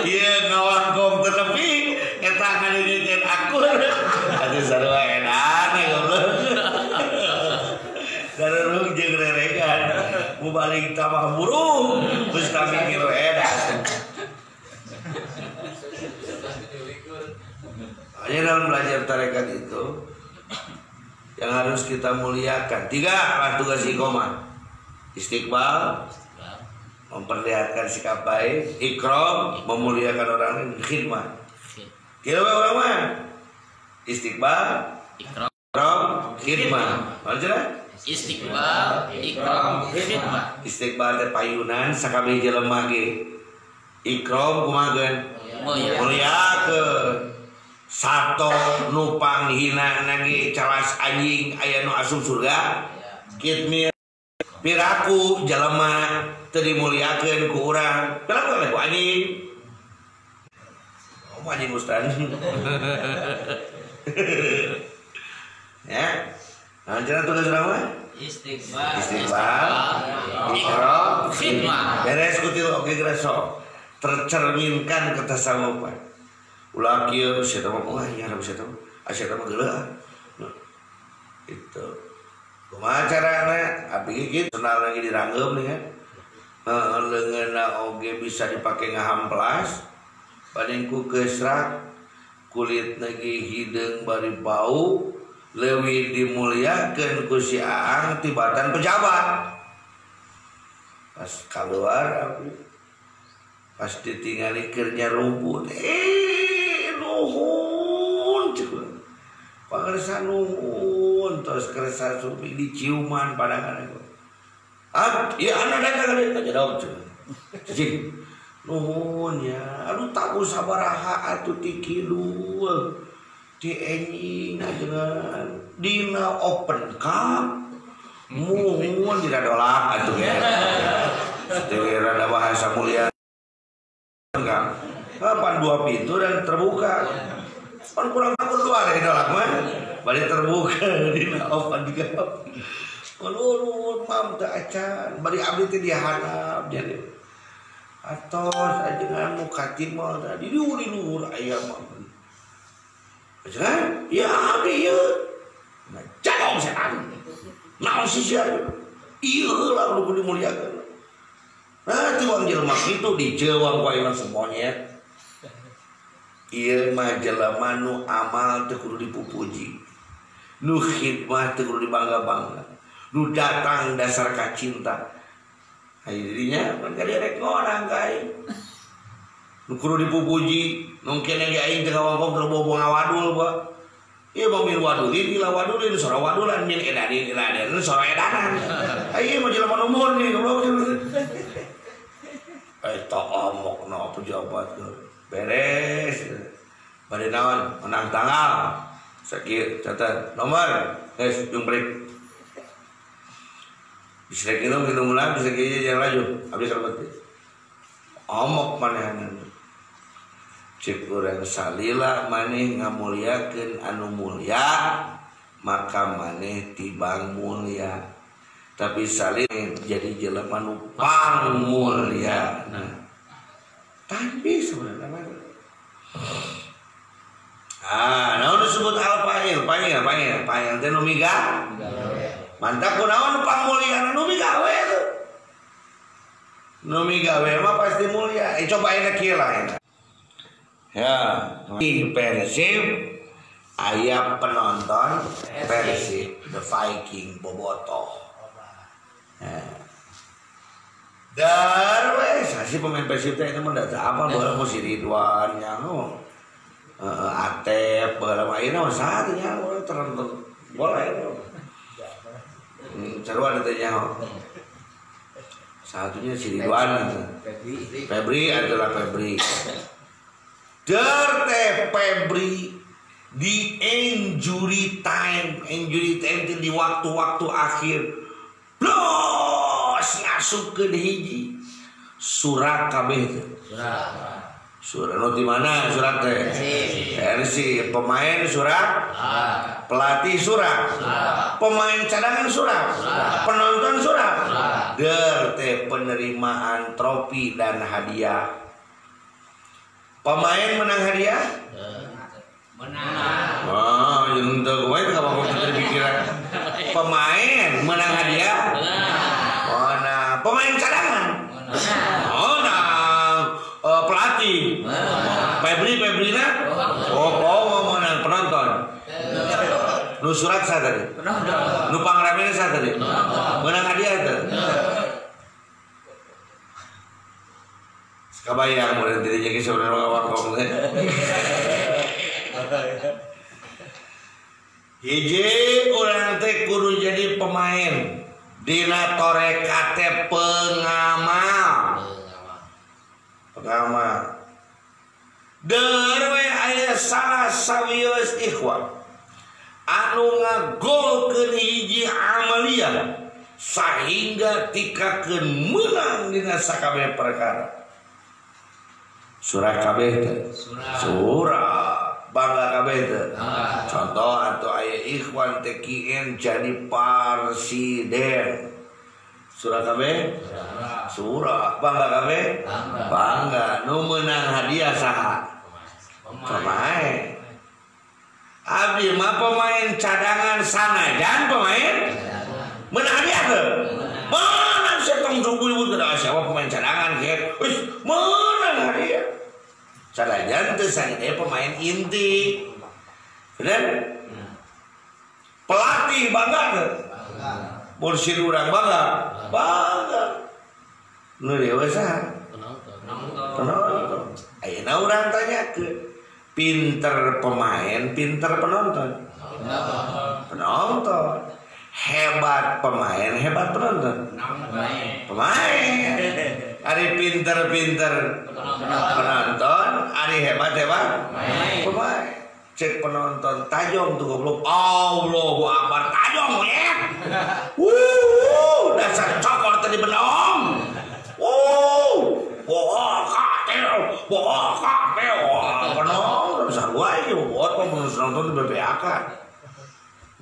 ieu ngawangkong tetepi eta ngadeukeun aku. Atuh sarua edan goblok. Darurung jeung reregan mu balik tambah burung terus kami kilo edan. Hanya dalam belajar tarekat itu yang harus kita muliakan 3 lah tugas iqomah. Istiqbal, memperlihatkan sikap baik. Ikram, memuliakan orang lain. Khidmat, kira orang mah istiqbal, ikram, khidmat. Maksudnya Istiqbal, ikram, khidmat. Istiqbal teh payunan sakabeh jelema ge. Ikram kumaha muliakeun. Sato nupang hina nage calas anjing aya nu asup surga. Kitmir piraku jelema teu dimuliakeun ku urang. Piraku ku anjing. Anjing Ustaz. Ya. Nah, jangan tugas urang istiqbal, ikram, khidmat. Beres kutil oke graso tercerminkan ketasawufan. Ulah kieu sia teh wah nya harus sia teh sia teh mah geuleuh. Itu. Kumaha carana? Abdi kitu senal lagi diranggem nih kan. Leungeunna oge bisa dipake ngahamplas. Paling ku kesrak kulit lagi hideung bari bau. Leuwih dimuliakeun ku si Aang tibatan pejabat. Pas keluar pas ditingali kerja rumput. Nuhun ceuk. Pangarsa nuhun tos kersa supi diciuman padangan aku. Ieu anak datang ka jadau ceuk. Cicing. Nuhun ya. Aduh tabu sabaraha atuh ti kilu. Di enjing ajengan dina open cup muhun dina dolak atuh ya. Teu rada bahasa mulia enggak. Kapan 2 pintu dan terbuka. Pan kurang takut luar dari dolak mah. Balik terbuka dina open cup. Nuhun mam teu acan, bari abdi teh dihandap jadi. Atos ajengan muka timur tadi diuri-uri aya mah. Kan? Ya abdi ya. Jagong setan. Naon sih sia? Ieu lah kudu dimuliakeun. Nah, tiwang jelema kitu diceuwang ku ayeuna semonyet. Ieu mah jelema nu amal teu kudu dipupuji. Nu khidmat teu kudu dibangga-bangga. Nu datang dasar kacinta. Ai dirinya pan kaderek orang kai. Nu kudu dipupuji, mungkin yang aing teu ngawangkong teu bobo ngawadul ba. Ieu mobil wadulin ila wadulin sora wadulan min edanin ila edanin sora edanan. Ieu mah jelema umur nih goblok. Eta amokna pejabat beres. Bade naon menang tanggal. Sakieu catat nomor geus jeung break. Bisa kita ulang bisa kita jangan laju habis rapat. Amok manehan. Cek urang salila maneh ngamuliakeun anu mulia maka maneh tibang mulia. Tapi salih jadi jelema nu pangmulia. Tapi sebenarnya naon disebut al-fa'il, fa'il teh nu miga. Mantap kunaon pangmulia nu miga we tuh. Nu miga we mah pasti mulia. Cobain kieu lah. Ya, di Persib aya penonton Persib The Viking Bobotoh. Darwes si pemain Persib teh itu mah apa bola mu si Ridwan nya nu. Atep bola mainna mah saha teh nya teronton bola itu. Sarua teh nya. Satunya si Ridwan. Febri adalah Febri. Febri di injury time itu di waktu-waktu akhir blos ngasup ke hiji surat kabeh teh surat nu di mana surat teh RC pemain surat pelatih surat pemain cadangan surat penonton surat teh penerimaan trofi dan hadiah. Pemain menang hadiah? Menang. Oh, yang untuk gue itu kalau terpikiran. Pemain menang hadiah? Menang. Pemain cadangan? Menang. Pelatih? Febri na? Oh, menang penonton. Nu surat sah tadi? Nu pangramene sah tadi? Menang hadiah tadi? Kabayang mulai dari jadi saudara warkong teh. Hiji urang teh kudu jadi pemain dina torekat teh pengamal. Deur we aya salah sawios ikhwan anu ngagolkeun hiji amalia sehingga tikakeun menang dina sakabeh perkara. Surah kabeh teh. Surah bangga kabeh teh. Contoh atau aya ikhwan teh kien jadi presiden. Surah kabeh? Surah bangga kabeh? Bangga. Nu meunang hadiah saha? Pemain. Abdi mah pemain cadangan sanajan pemain meunang hadiah teh. Menang setong 20.000 teh siapa pemain cadangan ge. Wis menang hadiah. Sanajan teu sagede pemain inti. Bener? Pelatih bangga teu? Mursyid urang bangga. Nu dewe saha? Penonton. Ayeuna urang tanyakeun. Pinter pemain, pinter penonton. Penonton. Hebat pemain, hebat penonton. Pemain. Ari pinter-pinter penonton, ari hebat-hebat pemain. Cek penonton tajong tuh goblok. Allahu Akbar tajong monyet. Dasar cokor tadi benom. Bohakateo. Penonton sarua ieu buat penonton bebeakan.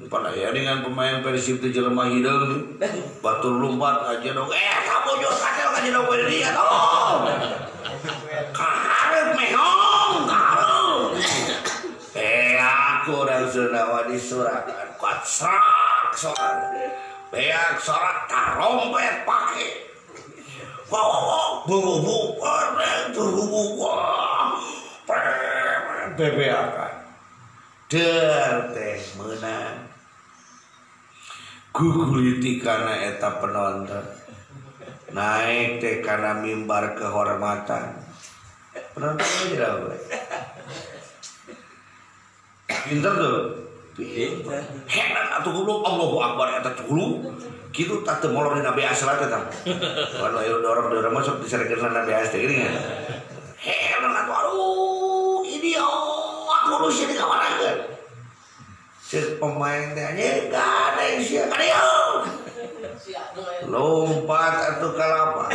Pada ya dengan pemain Persib itu jelema hideung batur lompat aja dong. Kamu jauh kadel aja dong dia dong. Karep mehong karep. Aku dan Sundawa disurakan kuat serak soal. Beak sorak tarompet pakai. Bebeakan. Der teh menang. Guguliti karena eta penonton naik teh karena mimbar kehormatan penonton aja dah pinter tuh Hebat atuh goblok Allahu Akbar eta culu. Kitu tak teu molor dina BAS lah teh. Kalau ayo dorong masuk disarekeun na BAS teh geuning. Hebat atuh aduh idiot aku sih dikamarakeun. Cek pemain teh anjing gadeng sia kadeu. Lompat atuh ka lapang.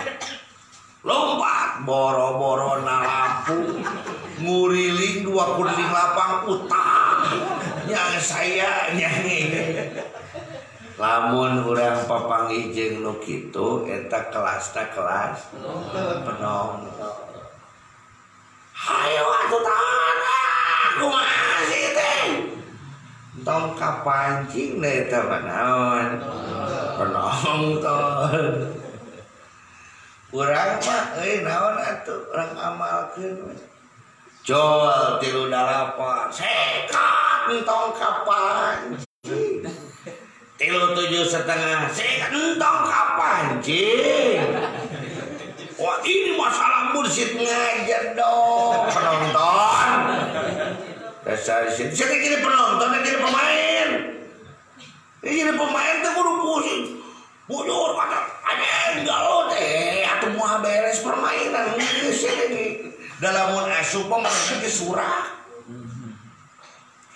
Lompat boro-boro na lampu. Nguriling 2 keliling lapang utang. Yang saya nyanyi. Lamun urang papanggih jeung nu kitu eta kelasna kelas penonton. Hayo atuh tahan. Kumaha sih teh? Tong kapancing deh eta naon? Penonton. Urang mah naon atuh urang amalkeun. Jol 38 sekat entong kapancing. 37,5 sekat entong kapancing. Wah ini masalah mursyid ngajar dong penonton. Dasar sih, saya jadi penonton, jadi pemain. Ini jadi pemain tuh kudu pusing. Bujur kata, anjing galau teh, atuh moal beres permainan geus ini. Dalam asup pemain ge surah.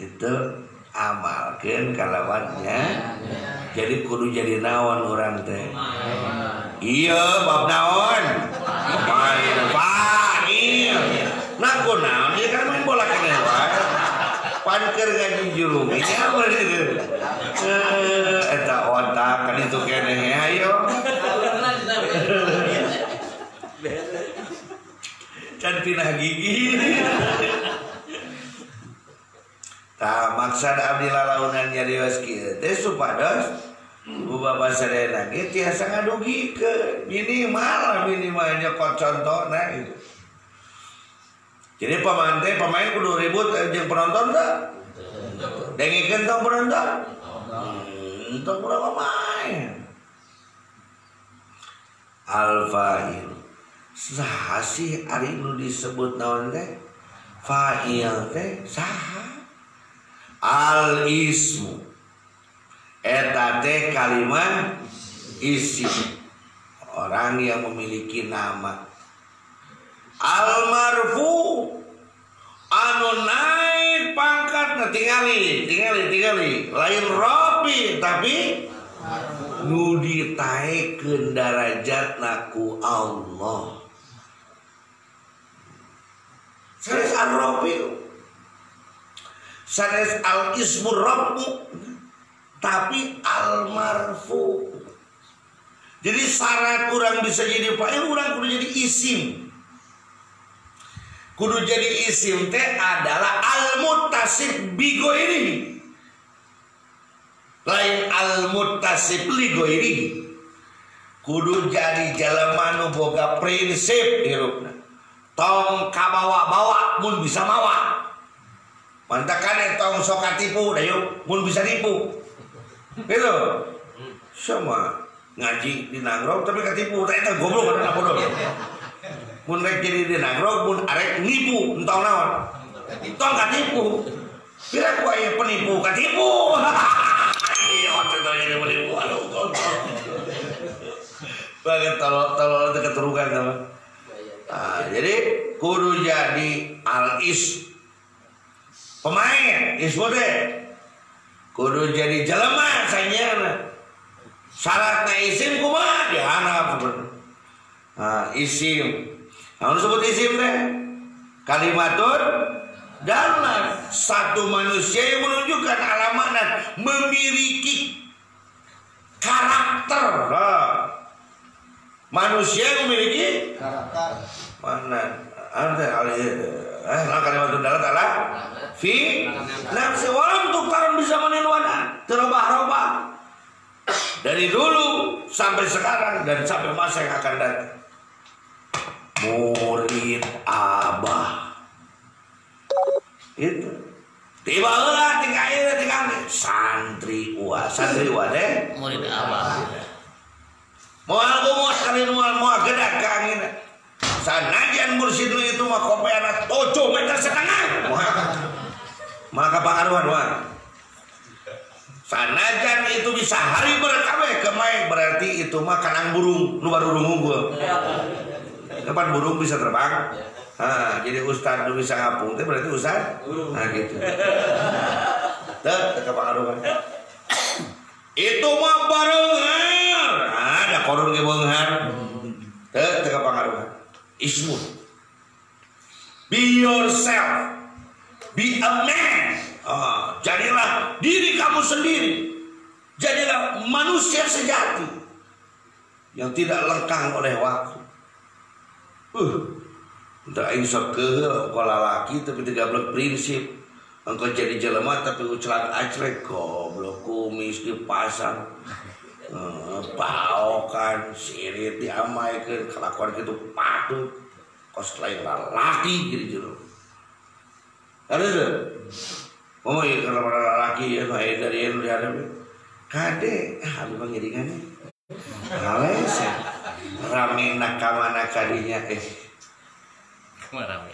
Itu amalkeun kalawannya. Jadi kudu jadi naon urang teh. Iya, bab naon? Main fa'il. Nah kunaon dia kan main bola keneh wae. Pan keur ngaji juru nya bener. Eta otak kan itu keneh ayo. Can pinah gigi. Tah maksud abdi lalaunan nyarios kieu teh supados ubah sadayana ge tiasa ngadugikeun minimalnya contohna gitu. Jadi pemain kudu ribut jeung penonton teh. Dengikeun tong penonton. Tong urang main. Al-fa'il. Saha sih ari nu disebut naon teh? Fa'il teh saha? Al-ismu. Eta teh kalimat isim. Orang yang memiliki nama. Al-marfu anu naik pangkat tingali lain rapi tapi nu ditaikeun darajatna ku Allah. Sanes al-rafi sanes al-ismu rabbu tapi al-marfu. Jadi syarat kurang bisa jadi fa'il, kurang kudu jadi isim. Kudu jadi isim teh adalah al-muttasib bi ghairihi. Lain al-muttasib li ghairihi. Kudu jadi jelema nu boga prinsip hirupna. Tong kabawa-bawa mun bisa mawa. Mantakan tong sok katipu da yuk mun bisa nipu. Gitu. Sama ngaji di nagrog tapi katipu teh eta goblok kana bodoh. Mun rek jadi di nagrog mun arek nipu entong naon. Tong katipu. Pira ku aya penipu katipu. Iya waktu itu jadi penipu aduh goblok. Banget tolol teh keturunan sama. Nah, jadi kudu jadi al-is pemain ismu teh kudu jadi jelema sanyana. Syaratna isim kumaha dihanap. Nah, isim. Anu disebut isim teh kalimatun dalam satu manusia yang menunjukkan alamat dan memiliki karakter. Manusia yang memiliki karakter. Mana? Kalimatun dalam adalah fi nafsi walam tuktaran bisa menilwana terubah-ubah dari dulu sampai sekarang dan sampai masa yang akan datang. Murid abah itu tiba heula tinggal santri uwa deh murid abah moal gumos kali moal gedak ka angin sanajan mursyid itu mah kopeana 7,5 meter maka pangaruhan wah Sanajan itu bisa hari berkabe kemain berarti itu mah kanang burung nu baru unggul. Kapan burung bisa terbang? Nah, jadi ustad nu bisa ngapung teh berarti ustad. Nah gitu. Teu kapangaruhan. Itu mah bareunghar. Ada korun ge beunghar. Teu kapangaruhan. Ismun. Be yourself. Be a man. Jadilah diri kamu sendiri. Jadilah manusia sejati yang tidak lekang oleh waktu. Entah aing sok keheul ka lalaki tapi teu gablek prinsip. Engkau jadi jelema tapi ucelat acrek goblok kumis dipasang. Paokan sirit diamaikeun kelakuan kitu patut. Kos lain lalaki jadi jero. Ada tuh. Oh iya kalau laki ya kayak dari yang dihadap kade abi pangiringannya halus rame nakamana kadinya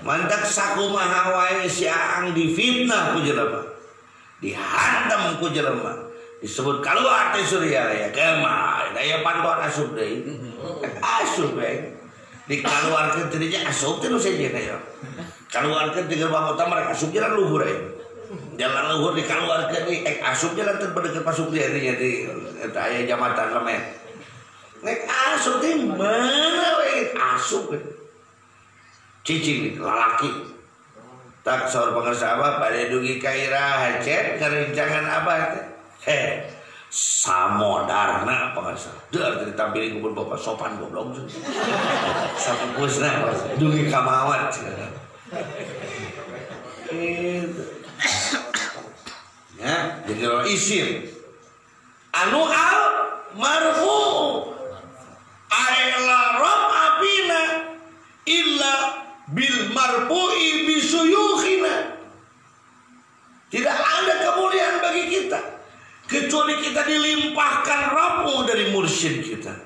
mantak sakumaha wae siang difitnah ku jelema dihantam ku jelema disebut keluar teh surya ya kemah daya pantuan asup deui asup we dikeluarkeun teh dinya asup teh nu sejen ya keluarkeun di gerbang utama rek asup jalan luhur aya jalan luhur dikeluarkan nih asup jalan terdekat masuk dia di aya jambatan lemet nek asup teh mana we asup cicing lalaki tak saur pangarsa abah pada dugi kaira hacet kerencangan abah teh samodarna pangarsa deueur teh ditampilin ku bapak sopan goblok sapupusna dugi kamawat ya, jadi kalau isim anu al marfu aela rob apina illa bil marfu'i bisuyukhina. Tidak ada kemuliaan bagi kita kecuali kita dilimpahkan rabu dari mursyid kita.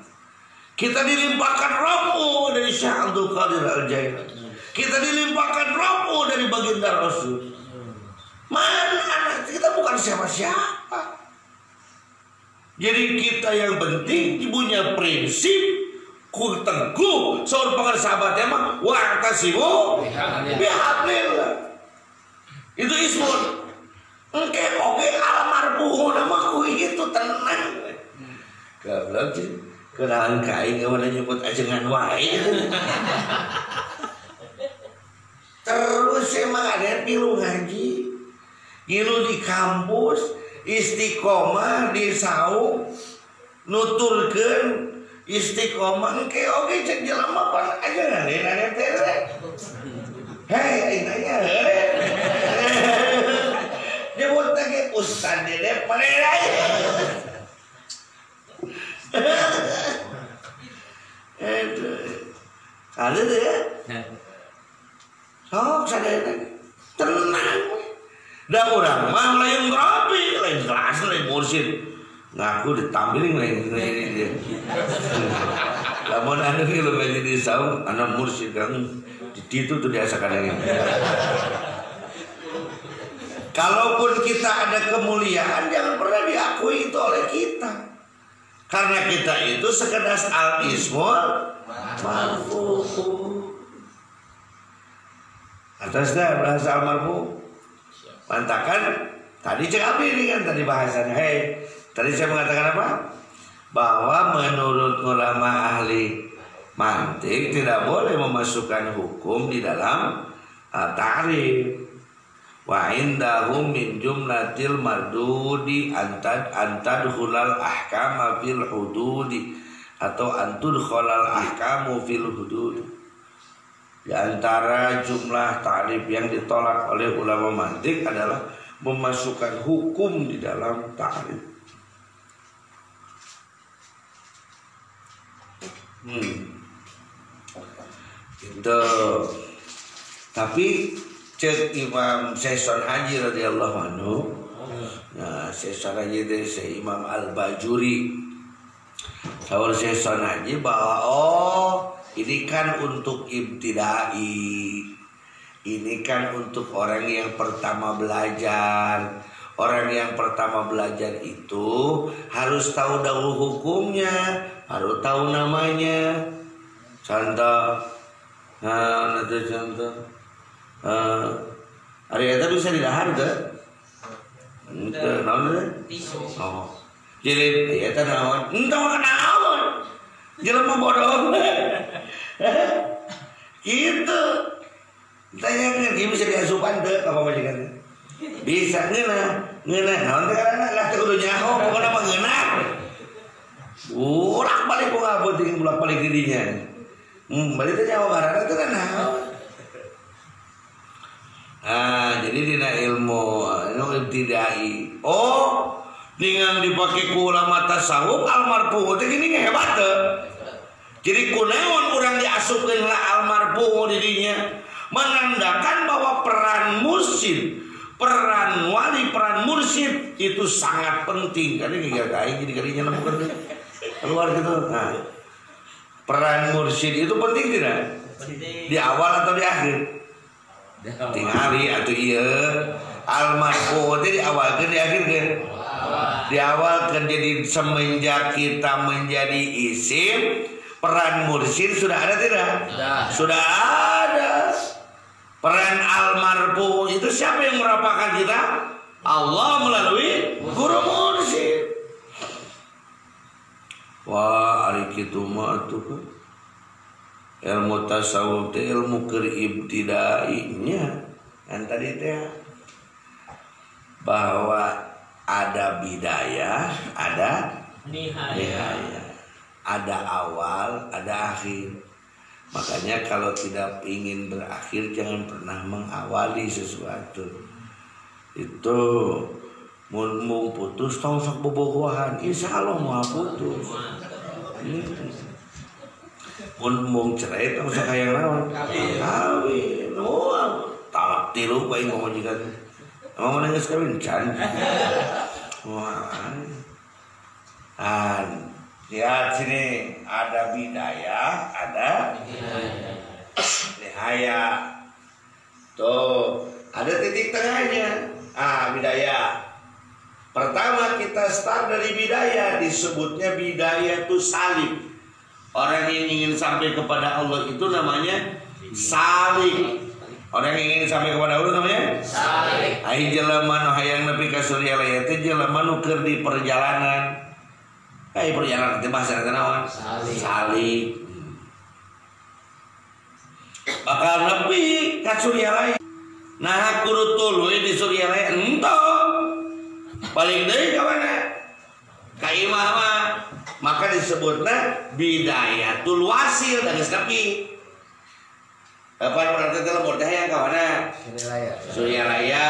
Kita dilimpahkan rabu dari Syekh Abdul Qadir Al-Jailani. Kita dilimpahkan rabu dari baginda Rasul. Mana anak kita bukan siapa-siapa. Jadi kita yang penting punya prinsip ku teguh saur pangarsa sahabatnya mah wa'tasimu bihablillah. Itu ismun. Engke oge almarhum nama ku itu tenang. Goblok sih. Kenalan ka aing mana nyebut ajengan wae. Terus emang ada pilu ngaji. Ngilu di kampus istiqomah di saung nuturkeun istiqomah engke oge cek jelema pan aja nade teh hei aing nanya nyebut teh ustad dede panerai ada deh sok sadaya tenang. Da urang mah lain rapi, lain kelas, lain mursyid. Ngaku ditampilin lain dia. Lamun anu ge lu ngaji di saung, anak mursyid kang di ditu tuh diasakan yang. Kalaupun kita ada kemuliaan jangan pernah diakui itu oleh kita. Karena kita itu sekedar al-ismul marfu. Atasnya bahasa al-marfu. Mantakan tadi cek abi ini kan tadi bahasannya. Tadi saya mengatakan apa? Bahwa menurut ulama ahli mantik tidak boleh memasukkan hukum di dalam ta'rif. Wa indahum min jumlatil mardudi antadkhulal ahkama fil hududi atau antudkhulal ahkamu fil hududi. Di antara jumlah ta'rif yang ditolak oleh ulama mantik adalah memasukkan hukum di dalam ta'rif. Gitu. Tapi cek Imam Syekh Haji radhiyallahu anhu. Nah, Syekh Haji dari Syekh Imam Al-Bajuri. Saur Syekh Haji bahwa ini kan untuk ibtidai. Ini kan untuk orang yang pertama belajar, Orang yang pertama belajar itu harus tahu dahulu hukumnya, harus tahu namanya. Contoh, nanti contoh, hari itu bisa didahar ke? Ente, naon Tisu. oh, jadi itu naon? Ente mah naon? Jelema bodoh. Gitu. Tanya dia bisa diasupan deh apa majikan? Bisa ngeunah naon teh karana lah teh kudu nyaho pokona mah ngeunah. Ulah balik ku ngabeuting bulak balik didinya. Balik teh nyaho karana teh naon. Jadi dina ilmu ibtidai. Oh, dengan dipakai ku ulama tasawuf almarpuh teh gini hebat teh. Jadi kunaon urang diasupkeun lah almarpuh didinya menandakan bahwa peran mursyid, peran wali, peran mursyid itu sangat penting. Karena ngigagai jadi kadinya nemukeun keluar gitu. Nah, peran mursyid itu penting tidak? Penting. Di awal atau di akhir? Tingali atau iya almarhum itu diawalkan di akhir kan? Diawalkan jadi semenjak kita menjadi isim peran mursyid sudah ada tidak? Sudah ada. Peran almarhum itu siapa yang merapakan kita? Allah melalui guru mursyid. Wah, ari kitu mah tuh ilmu tasawuf teh ilmu keur ibtidainya kan tadi teh bahwa ada bidayah, ada nihayah, ada awal, ada akhir. Makanya kalau tidak ingin berakhir jangan pernah mengawali sesuatu. Itu mun putus tong sok bobogohan, insyaallah moal putus. Mun cerai tong sok hayang naon? Kawin. Moal talak 3 bae ngomongjikan. Mau geus kawin can. Wah. Lihat sini ada bidayah, ada nihayah. Tuh, ada titik tengahnya. Bidayah. Pertama kita start dari bidayah, disebutnya bidayah itu salik. Orang yang ingin sampai kepada Allah itu namanya salik. Orang yang ingin sampai kepada Allah namanya salik. Ai jelema nu hayang nepi ka surya laya teh jelema nu keur di perjalanan. Perjalanan teh bahasa naon? Salik. Bakal nepi ka surya laya. Nah kudu tuluy di surya laya ento. Paling deui ka mana? Ka imah mah. Maka disebutnya bidayatul wasil dan nepi. Apa berarti dalam murtah yang kawana? Surya Raya.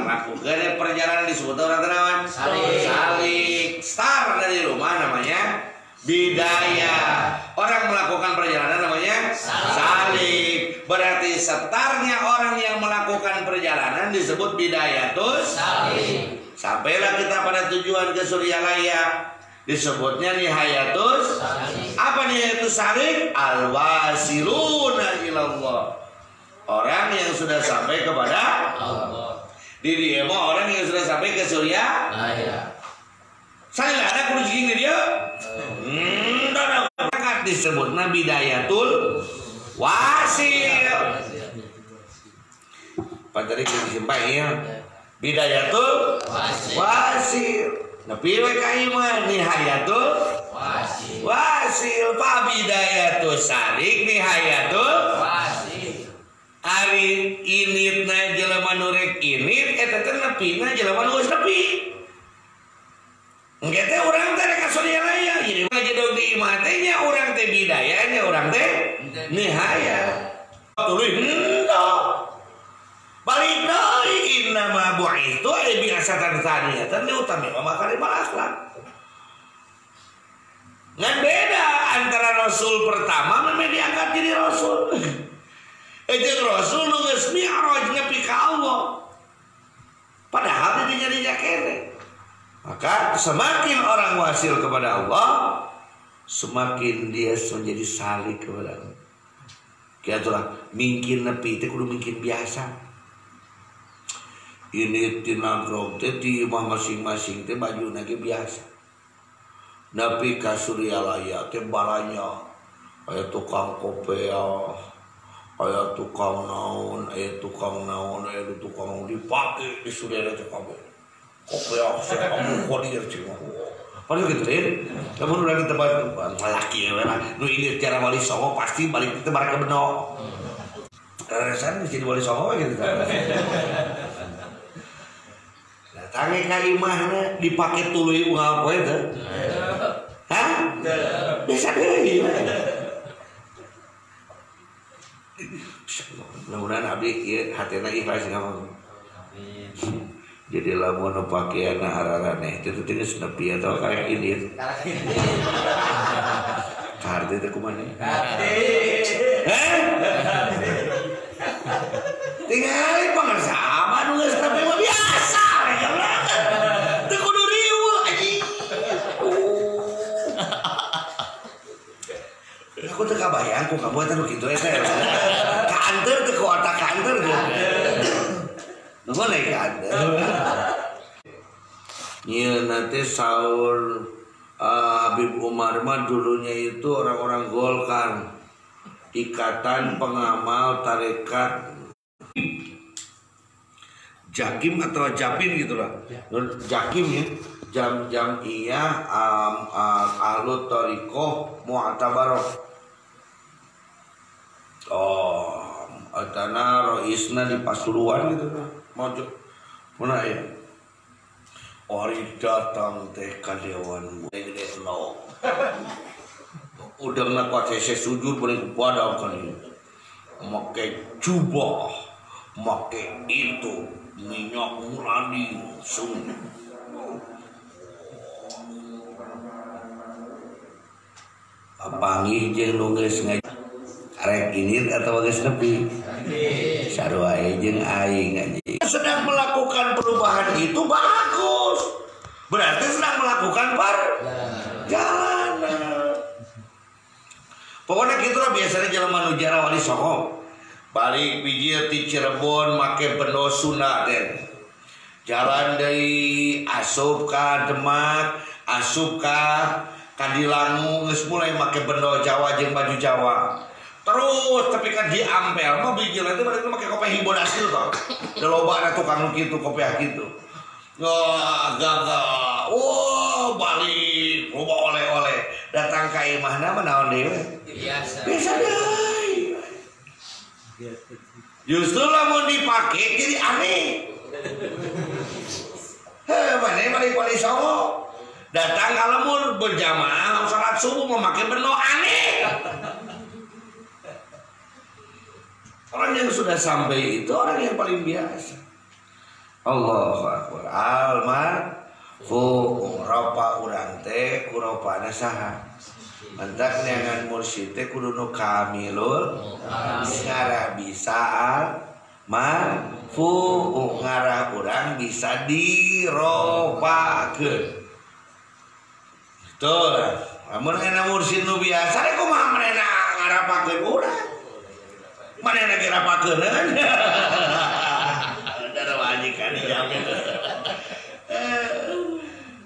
Lakukan perjalanan disebut orang tenawan. Salik. Start dari rumah namanya bidayah. Orang melakukan perjalanan namanya salik. Berarti startnya orang yang melakukan perjalanan disebut bidayatul salik. Sampailah kita pada tujuan ke Surya Raya. Disebutnya nihayatus salik. Apa nihayatus salik? Al-wasiluna ilallah. Orang yang sudah sampai kepada Allah. Di dia mah orang yang sudah sampai ke surya. Saya ada kudu jiging di dia. Berangkat disebutnya bidayatul wasil. Pak tadi kita simpai ya. Bidayatul wasil. Nabi we ka iman nihayatul wasil fa bidayatul salik nihayatul wasil. Ari initna jelema nu rek init eta teh nepina jelema nu geus nepi. Engke teh urang teh rek surya raya jadi ngajedog di imah teh nya urang teh bidayahnya urang teh nihaya. Tuluy henteu. Balik deui inna ma bu'itu ay bi'asatan tsaniyatan diutami mah karimul akhlak. Ngan beda antara rasul pertama memang diangkat jadi rasul. Jeung rasul nu geus mi'raj nepi ka Allah. Padahal didinya kene. Maka semakin orang wasil kepada Allah, semakin dia menjadi salik kepada Allah. Kira itulah mungkin nepi teh kudu mungkin biasa. ini tina grog teh di imah masing-masing teh baju nage biasa. Napi ka Suryalaya teh baranya aya tukang kopea, aya tukang naon, aya tukang dipake di Suryalaya teh kabeh. Kopea saya kamu kodir cuma. Padahal gitu deh. Namun udah di tempat laki ya, nu ini cara Wali Songo pasti balik ke barang beno. Resan jadi Wali Songo gitu kan. Tangi ka imahna dipake tuluy unggal poe teh. Hah? Bisa deui. Mudah-mudahan abdi ieu hatena ikhlas ngomong. Jadi lamun pakaianna araraneh teh teh geus nepi atau karek ini. Karti teh kumaha? Karti. Heh? Tingali pangarsama nu geus nepi mah biasa. Aku teu kabayang ku kamu eta nu kitu eta. Kantor teu ku otak kantor teu. Nuhun deui kantor. Ieu nanti saur Habib Umar mah dulunya itu orang-orang Golkar. Ikatan Pengamal Tarekat Jakim atau Japin gitulah. Jakim ya. Jam iya ahlu tariqah mu'tabarah. Atana roisna di Pasuruan gitu kan. Mojok. Mana ya? Ori datang teh ka dewan gede lo. Udah nak kuat saya sujud boleh kepada kan ini. Make jubah, make itu minyak murani sun. Panggih jeung nu geus arek ini atau geus nepi sarua jeung aing anjing sedang melakukan perubahan itu bagus berarti sedang melakukan perjalanan pokoknya gitulah biasanya jalan manujara Wali Songo balik biji ti Cirebon make bendo Sunda teh jalan dari asup ka Demak asup ka Kadilangu geus mulai make bendo Jawa jeung baju Jawa. Terus tapi kan di Ampel mah bijil itu balik make kopi hibon asli toh. Da loba ada tukang kitu kopi kitu. Gagal. Oh, balik loba oleh-oleh. Datang ka imahna mah naon dewe? Biasa. Biasa deui. Justru lamun dipake jadi aneh. Maneh balik Wali Songo. Datang kalamun berjamaah salat subuh memakai beno aneh. Orang yang sudah sampai itu orang yang paling biasa. Allahu Akbar. Almarfu rapa urang teh kuropana saha. Mantak neangan mursyid teh kudu nu kamilul ngarah bisa almarfu ngarah urang bisa diropakeun. Tuh, lamun ena mursyid nu biasa rek kumaha manehna ngarapakeun urang. Manehna ge rapakeun kan. Dara wajikan dijamin.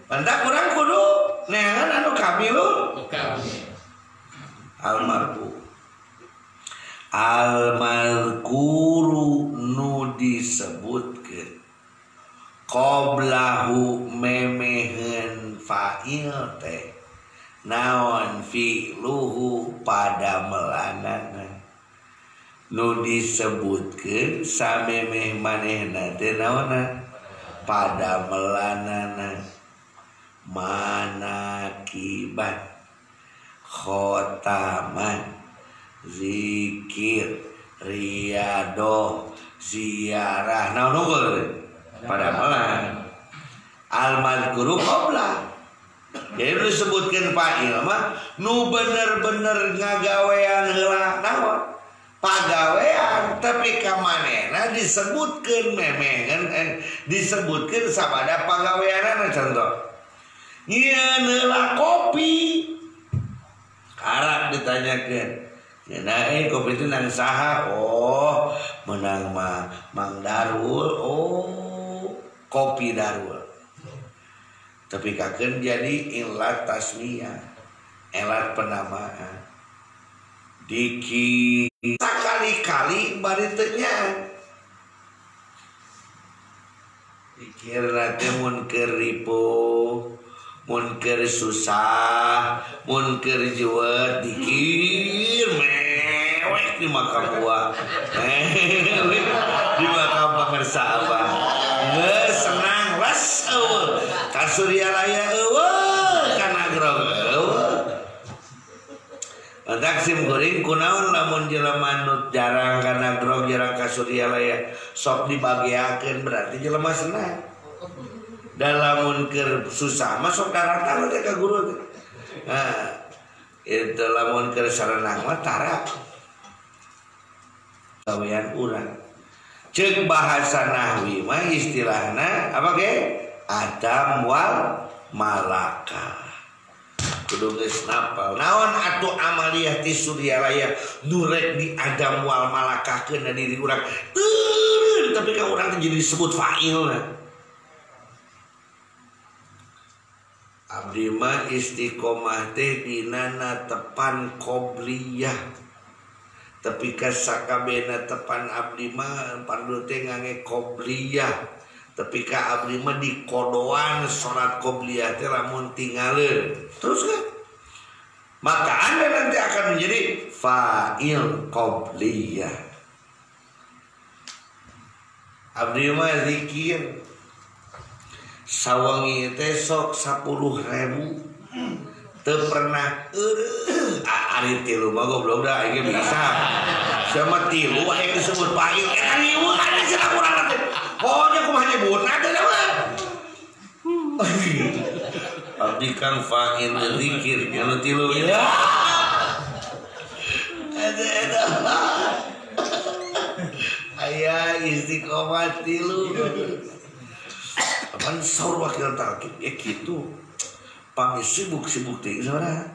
Mantak urang kudu neangan anu kamilul. Almarfu. Almarkuru nu disebutkeun. Qoblahu memeheun fa'il teh naon fi'luhu pada melanana nu disebutkeun samemeh manehna teh naonna pada melanana manakiban khotaman zikir riyadoh ziarah naon unggul pada malam al-madhkuru qabla jadi disebutkan fa'il mah nu bener-bener ngagawean heula naon pagawean tapi ka manehna disebutkeun memeheun disebutkeun sabada pagaweanana contoh nyieun heula kopi karek ditanyakeun cenah kopi itu nang saha oh menang Mang Darul oh kopi darul. Tapi kaken jadi ilat tasmiyah, ilat penamaan. Diki sekali-kali baritanya. Dikir nanti mun keur ripuh, mun keur susah, mun keur juwet dikir mewek di makam gua. Di makam pangersa Abah. Geus senang les eueuh. Ka Suryalaya eueuh, ka Nagrog eueuh. Antak sim kuring kunaon lamun jelema nu jarang ka Nagrog, jarang ka Suryalaya sok dibagiakeun berarti jelema senang. Dan lamun keur susah mah sok daratang teh ka guru teh. Nah, itu lamun keur sarenang mah tara. Gawean urang. Ceuk bahasa nahwi mah istilahna apa ge? Adam wal malaka. Kudu geus napal. Naon atuh amaliyah ti Suryalaya nu rek di Adam wal malakakeun na diri urang. Teureun tapi ka urang teh jadi disebut fa'ilna. Abdi mah istiqomah teh dinana tepan qobliyah. Tapi kasakabehna tepan abdi mah pardu teh ngangge qobliyah. Tapi ka abdi mah di kodoan salat qobliyah teh lamun tinggalin. Terus kan? Maka Anda nanti akan menjadi fa'il qobliyah. Abdi mah zikir sawangi teh sok 10.000. Teu pernah ari tilu mah goblok da aing bisa. Sama tilu aing disebut fa'il eta riweuh ada cenah urang teh. Pokoknya kumaha nyebutna teh mah. Abdi kan fa'il zikir anu tilu ya. Ada. Aya istiqomah tilu. Apaan saur wakil talqin ya kitu. Pami sibuk teh saudara.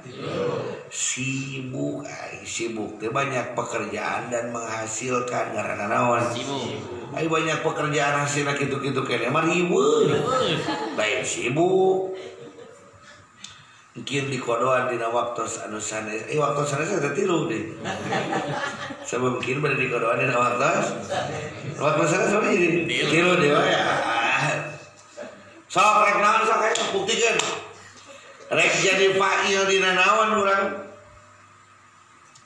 Sibuk teh banyak pekerjaan dan menghasilkan ngaranna naon? Sibuk. Ai banyak pekerjaan hasilna kitu-kitu keneh mah riweuh. Lain sibuk. Mungkin di kodoan dina waktos anu sanes. Waktos sanes teh tilu deh. Sebab mungkin bade di kodoan dina waktos. Waktos sanes jadi tilu deh ya. Sok rek naon sok aya buktikeun. Rek jadi fa'il dina naon urang.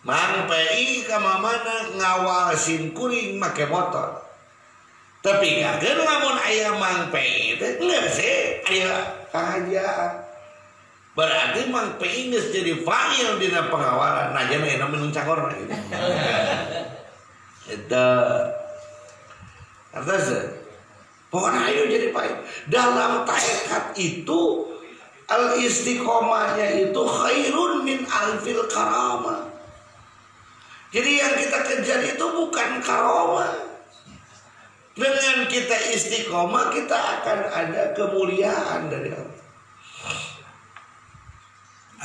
Mang PI ka mamana ngawal sim kuring make motor. Tapi kageun lamun aya Mang PI teh geus aya kahadiaan. Berarti Mang PI geus jadi fa'il dina pengawalan. Nah jangan aya minum cangkorna gitu. Eta artinya pokoknya ayo jadi fa'il. Dalam tarekat itu al-istiqomahnya itu khairun min alfil karamah. Jadi yang kita kejar itu bukan karamah. Dengan kita istiqomah kita akan ada kemuliaan dari Allah.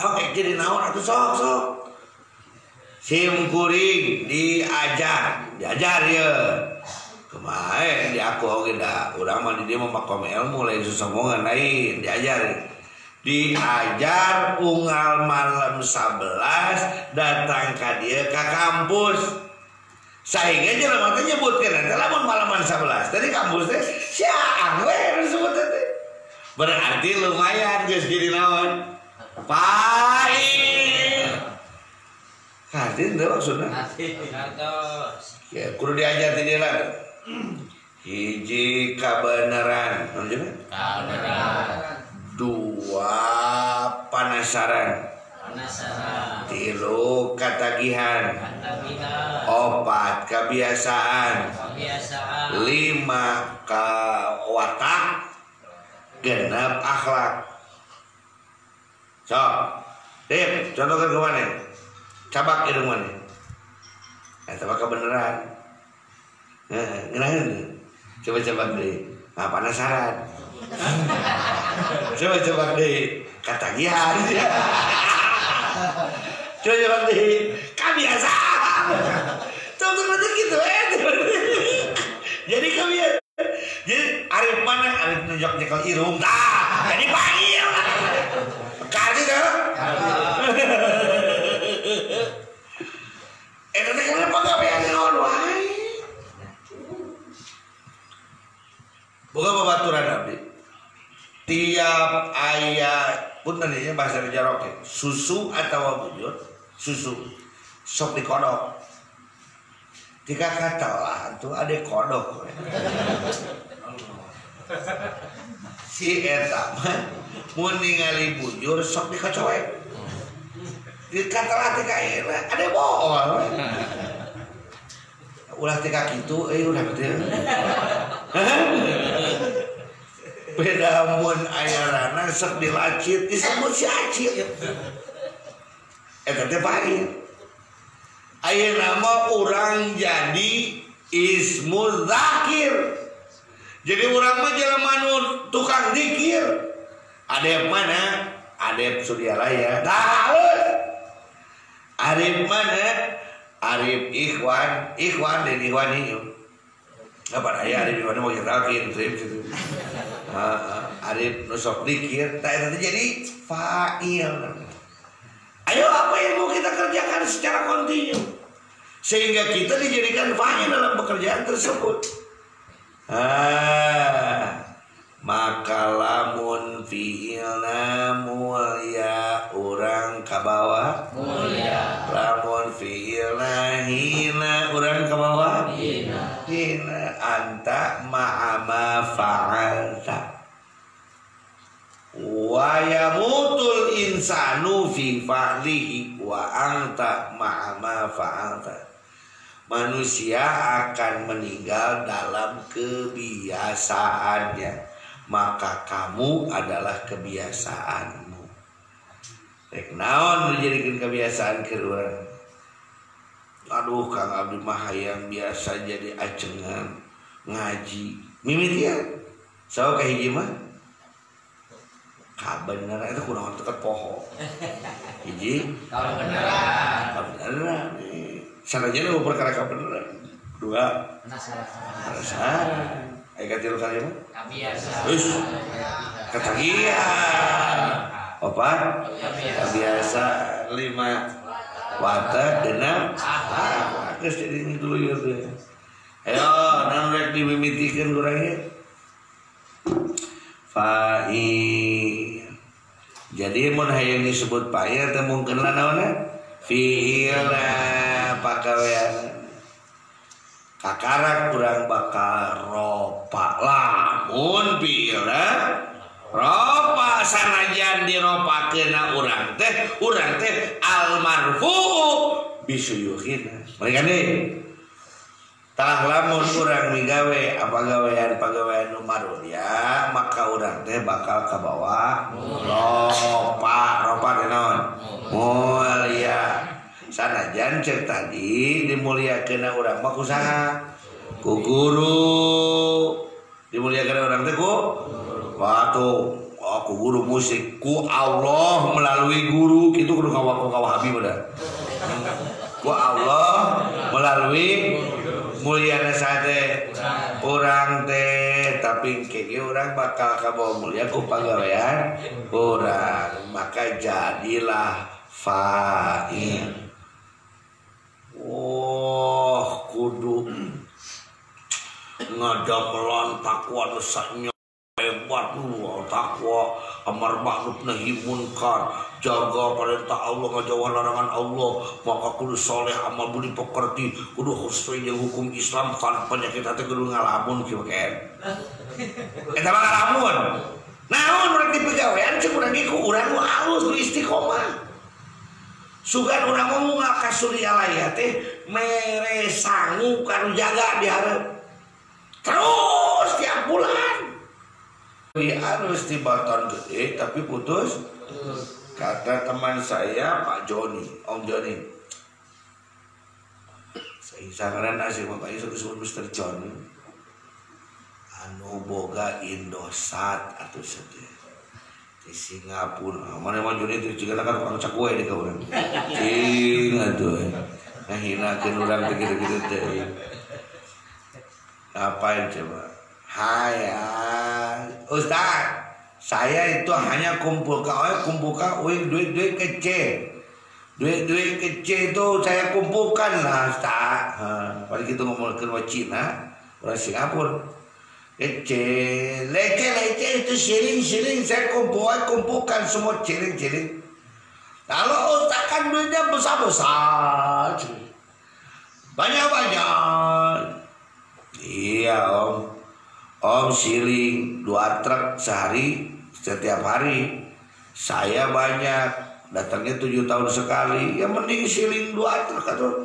Oke, jadi naon atuh sok. Sim kuring diajar ya. Kemarin di aku oge da urang mah di dia mah makom ilmu lain susomongan lain diajar. Diajar unggal malam 11 datang ka dia ka kampus. Saingga jelema teh nyebutkeun teh lamun malaman 11 tadi kampus teh siang we disebut teh. Berarti lumayan geus jadi naon? Fa'il. Hadin teh maksudna. Ya kudu diajar ti dia lah. Hiji kabenaran, kebenaran. 2 panasaran. 3 katagihan. 4 kebiasaan. 5 watak. 6 akhlak. So, Dip, contohkan ke mana? Cabak hidung mana? Cabak kebenaran. Ngenahin. Coba deh. Panasaran. Coba deh katagihan. Coba deh kebiasaan. Contohnya gitu Jadi kebiasaan. Jadi Arif mana? Arif nunjuk nyekel irung. Jadi panggil. Kali dah. Nanti kenapa pagawean naon wae? Boga babaturan abdi. Tiap ayat punten ieu bahasa Jawa susu atau bujur, susu sok dikodok. Tiga kata lah tuh ada kodok. Si eta mah mun ningali bujur sok dikocoek. Dikata lah tiga era ada bool. Ulah tiga kitu ulah betul. Beda mun ayarana sok dilacit disebut si acit. Eta teh paling. Ayeuna mah urang jadi ismul zakir. Jadi urang mah jelema nu tukang zikir. Adep mana? Adep Suryalaya. Tahu. Arif mana? Arif Ikhwan dan Ikhwani. Apa aya Arif Ikhwan mau jerakin trip gitu. Arif nusok dikir, tak jadi fa'il. Ayo apa yang mau kita kerjakan secara kontinu sehingga kita dijadikan fa'il dalam pekerjaan tersebut. Maka lamun fi'ilna mulia urang kabawa mulia, lamun fi'ilna hina urang kabawa hina anta ma'ama fa'alta wa yamutul insanu fi fa'lihi wa anta ma'ama fa'alta. Manusia akan meninggal dalam kebiasaannya, maka kamu adalah kebiasaanmu. Rek naon dijadikan kebiasaan ke urang. Aduh Kang Abdi mah hayang biasa jadi acengan ngaji. Mimiti ya. Saha ka hiji mah? Kabeneran itu kunaon teu poho. Hiji kabeneran. Sanajana perkara kabeneran. Dua penasaran. Eka tilu kali mah? Kebiasaan. Ketagihan. Opat? Kebiasaan. 5 watak genap. Geus jadi dulu ya. Ayo, naon rek dimimitikeun urangnya. Fa'il. Jadi mun hayang disebut fa'il teh mungkinna naonna? Fi'ilna pagawean. Kakarak kurang bakal ropa lamun fi'ilna ropa sanajan diropakeunna urang teh almarfu bisuyuhina. Mereka nih tah lamun urang migawe pagawean nu marulia maka urang teh bakal kabawa ropa teh naon mulia. Sanajan cek tadi dimuliakeun urang mah kusaha? Ku guru. Dimuliakeun urang teh ku ku guru musik, ku Allah melalui guru kitu kudu kawahabi bener. Ku Allah melalui muliana sate urang teh tapi kege urang bakal kabawa mulia ku pagawean urang, maka jadilah fa'il. Kudu ngadamelan takwa desanya hebat dulu. Takwa amar ma'ruf nahi munkar, jaga perintah Allah ngajauh larangan Allah, maka kudu soleh amal budi pekerti, kudu sesuai jeung hukum Islam. Kan penyakit hati kudu ngalamun kieu kan eta mah ngalamun naon urang dipegawean cek urang ku urang nu alus nu istiqomah. Sugan urang mau ka Suryalaya teh mere sanggup kanu jaga di hareup terus tiap bulan. Harus tibaton gede tapi putus. Kata teman saya Pak Joni, Om Joni. Saya sangaran asih Bapak Isu disebut Mr. Joni. Anu boga Indosat atuh sedih. Di Singapura, mana mah Joni itu juga kan tukang cakwe di kau orang. Cing aduh, ngahinakeun urang teh gitu-gitu teh. Ngapain coba? Hai Ustaz, saya itu hanya kumpulkan duit kecil. Duit kecil itu saya kumpulkan lah Ustaz. Pada kita ngomongkan orang Cina, orang Singapura. Lece itu siling saya kumpulkan semua siling. Kalau Ustaz kan duitnya besar, banyak. Iya Om siling 2 truk sehari setiap hari. Saya banyak, datangnya 7 tahun sekali. Ya mending siling 2 truk atau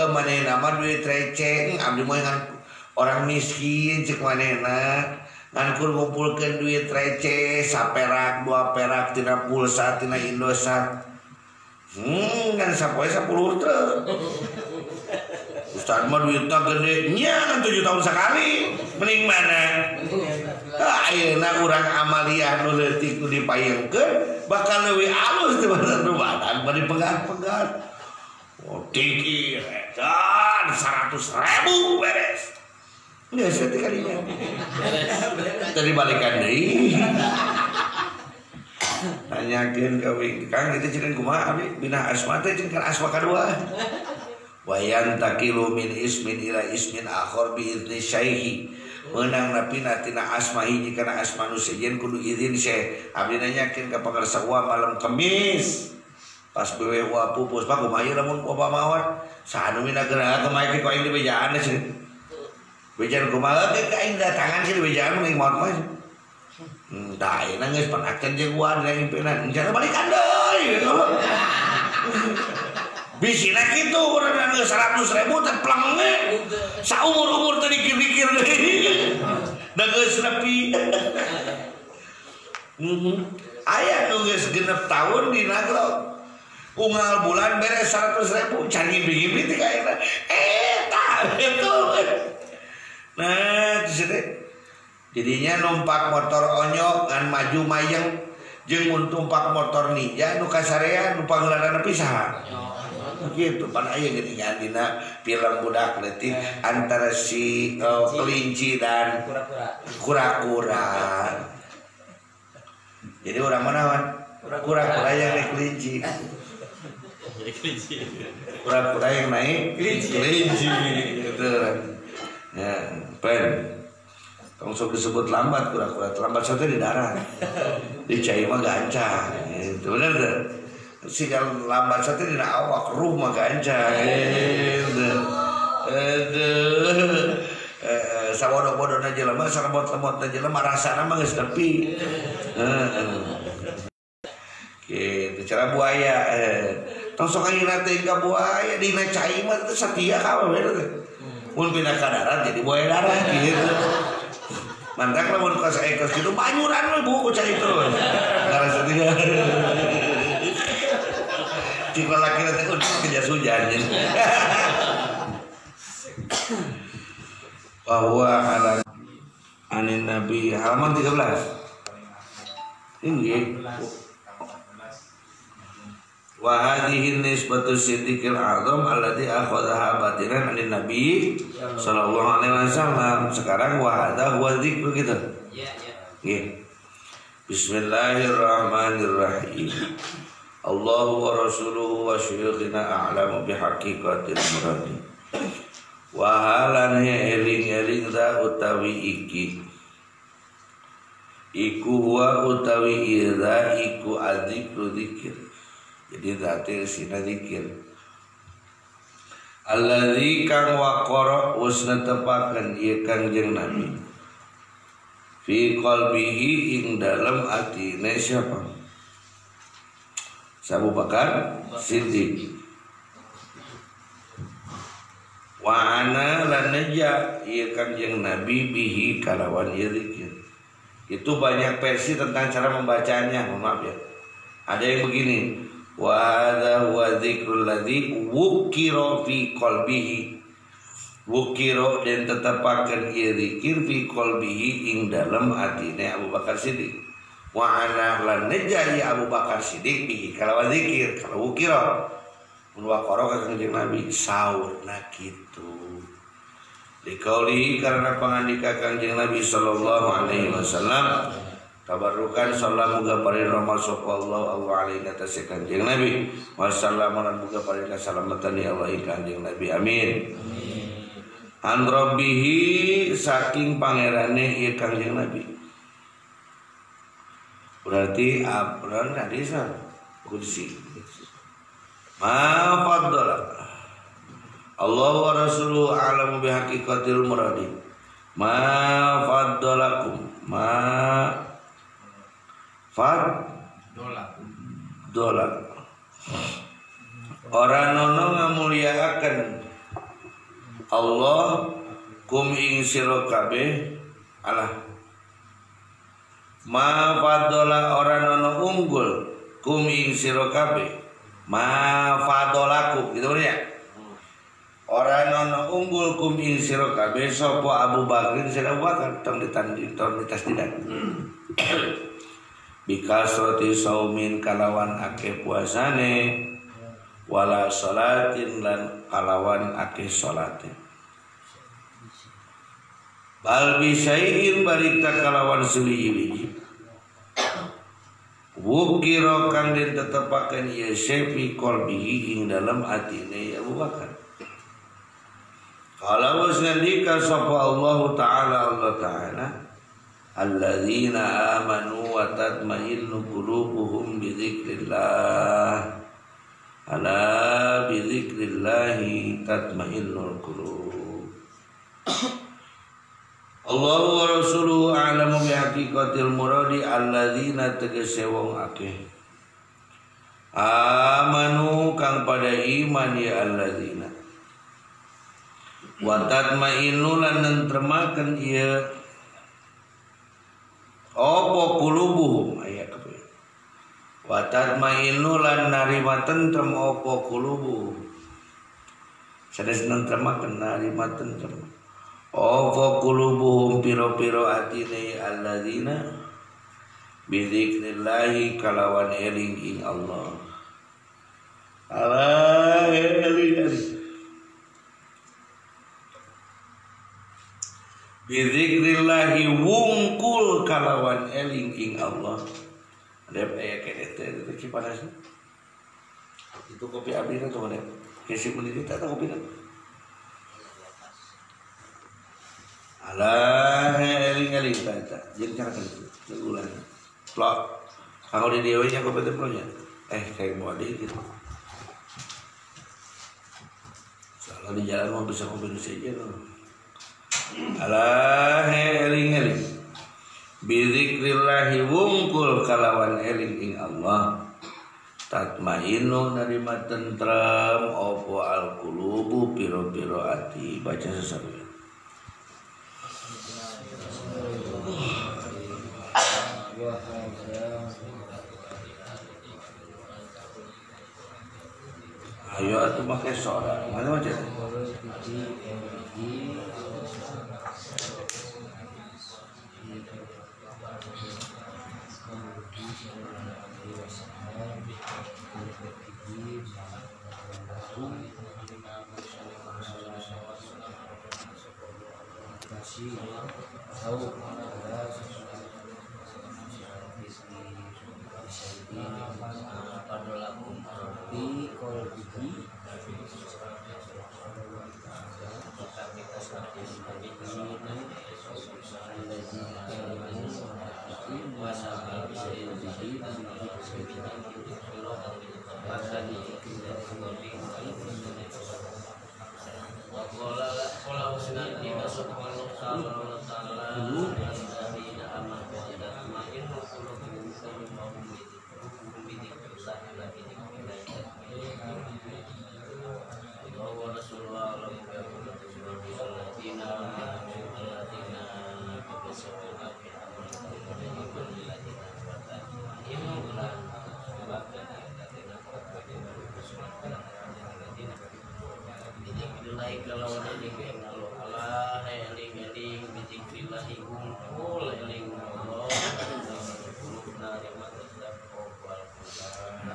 mana nama duit receh. Abdi mau dengan orang miskin cek manehna ngan ngumpulkeun duit receh 1 perak 2 perak tina pulsa tina Indosat. Kan sapoe 10 truk. Ustaz mah duitna gede nya 7 tahun sekali. Mending mana? Ayeuna urang amaliyah nu leutik nu dipayengkeun bakal leuwih alus teh badan bari pegat-pegat. Oh tinggi dan 100.000 beres. Nggak setiap kalinya. Tadi balikan deui. Tanyakeun ka Kang kitu cenah kumaha abdi bina asma teh cenah asma kadua. Wayan takilu min ismin ila ismin akhor bi idzni syaihi. Meunang napina tina asma hiji kana asma nu sejen kudu izin syekh. Abdi nanyakeun ka pangarsawa malam Kamis. Pas bewe wa pupus pak kumaha lamun bapak mawat. Sanu mina geura kumaha ke aing di bejaan cenah. Bejaan kumaha ke aing datangan sih di bejaan mun maot mah. Da ayeuna geus panakeun jeung gua da impinan. Jangan balikan deui. Bisina gitu urang 100.000 teh plang we. Saumur-umur teh dikir-dikir deui. Da geus nepi. Aya nu geus 6 tahun di Nagrog. Unggal bulan beres 100.000 canggih bingit teh kaena. Tah itu. Nah, di jadinya numpak motor onyok ngan maju mayeng jeung mun tumpak motor ninja nu kasarean nu pangeularana pisah. Gitu pan aya geuningan dina film budak leutik antara si kelinci dan kura-kura. Jadi urang manawan kura-kura yang naik kelinci. Kura-kura yang naik kelinci gitu. Ya, pen. Tong sok disebut lambat kura-kura terlambat saja di darat. Di cai mah gancang. Itu bener tuh. Si kalau lambat saja dina awak rumah gancang. Sabodo-bodona jelema sarembot-lembotna jelema rasana mah geus nepi. Kitu cara buaya. Tong sok ayeuna teh ka buaya dina cai mah teh satia ka we teh. Mun pindah ka darat jadi buaya darat gitu. Mantak lamun ka saekos kitu banyuran we buku cai terus. Karasa tiga. Cik lalaki nanti kejas hujan. Bahwa ala anin Nabi halaman 13. Ini wa hadhihi nisbatu siddiqil azam alladhi akhadha batinan anin Nabi sallallahu alaihi wasallam. Sekarang wa hadha huwa dzikru gitu. Nggih. Bismillahirrahmanirrahim. Allahu wa rasuluhu wa syuyukhina a'lamu bihaqiqatil muradi. Wa halan eling-eling za utawi iki. Iku huwa utawi idza iku adzikru dzikir. Jadi zati sina dzikir. Alladzi kang waqara usna tepakeun ieu Kangjeng Nabi. Fi qalbihi ing dalam atine siapa? Abu Bakar Siddiq. Wa ana lan naja ieu Kangjeng Nabi bihi kalawan ieu zikir. Itu banyak versi tentang cara membacanya, maaf ya. Ada yang begini, wa hadza huwa dzikrul ladzi wukira fi qalbihi. Wukira dan tetapakeun ieu zikir fi qalbihi ing dalem atine Abu Bakar Siddiq. Wa ana lan najai Abu Bakar Siddiq bihi kalawan zikir kalau ukira mun waqara ka Kanjeng Nabi saurna kitu. Dikauli karena pangandika Kangjeng Nabi sallallahu alaihi wasallam tabarrukan sallallahu muga parirama sapa Allah alaihi atas Kangjeng Nabi wasallam lan muga parirama salamatan ya Allah Kangjeng Nabi amin. An rabbihi saking pangerane ieu Kangjeng Nabi. Berarti apron hadis kursi. Ma faddala Allah wa rasuluhu a'lamu bihaqiqatil muradi. Ma faddalakum ma faddalakum orang nono ngamuliaaken Allah kum ing sira kabeh alah ma faddala orang nono unggul kum ing sira kabeh ma faddalakum gitu ya. Orang nono unggul kum ing sira kabeh sapa Abu Bakrin sira Abu Bakar tong ditasdidan. Bikasrati saumin kalawan akeh puasane wala salatin lan kalawan akeh salate. Bal bisyai'in barita kalawan suwi-wiji. Wukira kang den tetepaken ieu sepi qalbihi ing dalam atine Abu Bakar. Kalau sendika sapa Allah Ta'ala alladzina amanu wa tatmainnu qulubuhum bi dzikrillah ala bi dzikrillah tatmainnul qulub. Allah wa rasuluhu a'lamu bi haqiqatil muradi alladzina tegese wong akeh amanu kang pada iman ya alladzina wa tatmainnu lan nentremaken ieu apa qulubuhum aya kabeh wa tatmainnu lan narima tentrem apa qulubuhum sanes nentremaken narima tentrem apa qulubuhum piro-piro atine alladzina bi dzikrillah kalawan eling ing Allah ala eling bizikrillahi wungkul kalawan eling ing Allah. Ada aya kene teh kipanas. Itu kopi abdi tuh ada. Kesi menit tak kopi na. Alah eling-eling ta. Jeung cara kan ulang. Plok. Kalau di dia nya kopi teh ploknya. Kayak mau ada gitu. Kalau di jalan mau bisa kopi saja loh. Alah eling-eling bizikrillahi wungkul kalawan eling ing Allah tatmainu narima tentrem opo alqulubu piro-piro ati baca sesaruan ayo atuh make sorak mana baca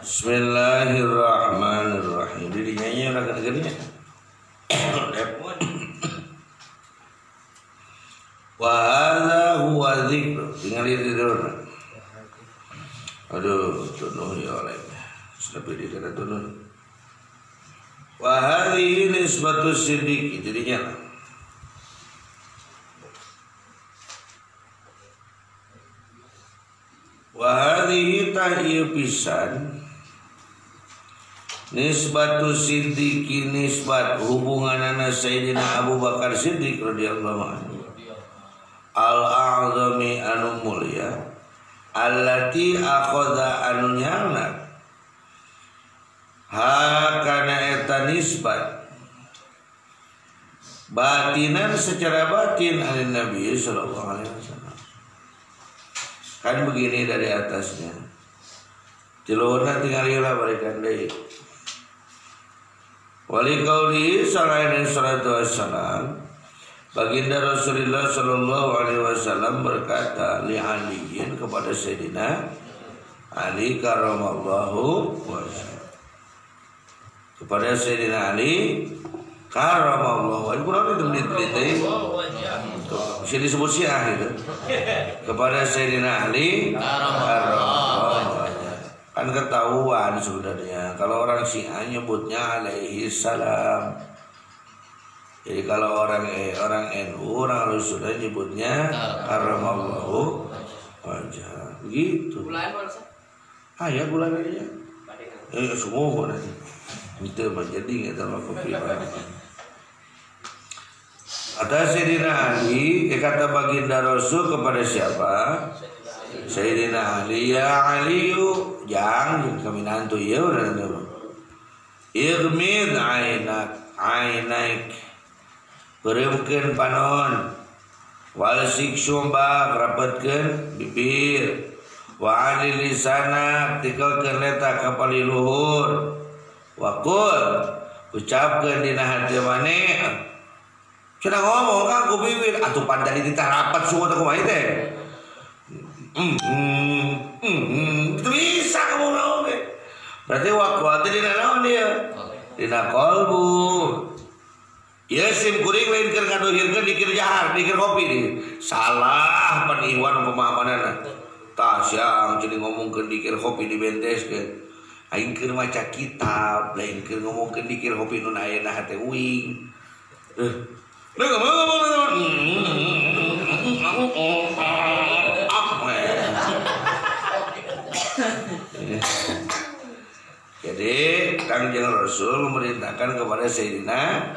Bismillahirrahmanirrahim. Dirinya orang negerinya. hadza huwa dzikr. Tinggal itu dulu. Aduh, tunuh ya oleh. Sudah beda kata tunuh. Wa hadhihi nisbatu siddiq, itu dinya. Wa hadhihi tahiyu pisan nisbatu siddiqi, nisbat hubunganana Sayyidina Abu Bakar Siddiq radhiyallahu anhu al-a'zami anu mulia allati akhadha anu nyana hakana eta nisbat batinan secara batin alin Nabi sallallahu alaihi wasallam. Kan begini dari atasnya tiluhurna tinggal ieu balikan deui. Wali qauli sallallahu wasallam, baginda Rasulullah sallallahu alaihi wasallam berkata li aliin kepada Sayyidina Ali karramallahu wajhahu, kepada Sayyidina Ali karramallahu wajhahu. Kurang diteliti bisa disebut Syiah gitu. Kepada Sayyidina Ali karramallahu wajhahu. Kan ketahuan sebenarnya kalau orang Syiah nyebutnya alaihi salam. Jadi kalau orang NU, orang Ahlussunnah nyebutnya karramallahu wajhah. Begitu. Bulan mana? Ya bulan aja. Semua nanti. Itu menjadi kita mah kopi. Atas Sayyidina Ali, kata baginda Rasul kepada siapa? Sayyidina Ali, ya Aliyu, jangan kami nantu ya udah nanti. Irmid ainak, beremkeun panon, wal siksumba rapatkeun bibir, wa alil lisanak tikelkeun letak ka paliluhur, wa qul ucapkeun dina hati maneh. Cenah ngomong ka ku bibir atuh pan tadi kita rapat semua teh kumaha teh. Itu bisa kamu naon deh. Berarti waktu dina naon dia? Dina qalbu. Ya sim kuring lain keur ngadohirkeun dikir jahar, dikir kopi di. Salah pan Iwan pemahamanana. Tah siang jadi ngomongkeun dikir kopi dibenteskeun. Aing keur maca kitab, lain keur ngomongkeun dikir kopi nu ayeuna hate uing. Jadi Kangjeng Rasul memerintahkan kepada Sayyidina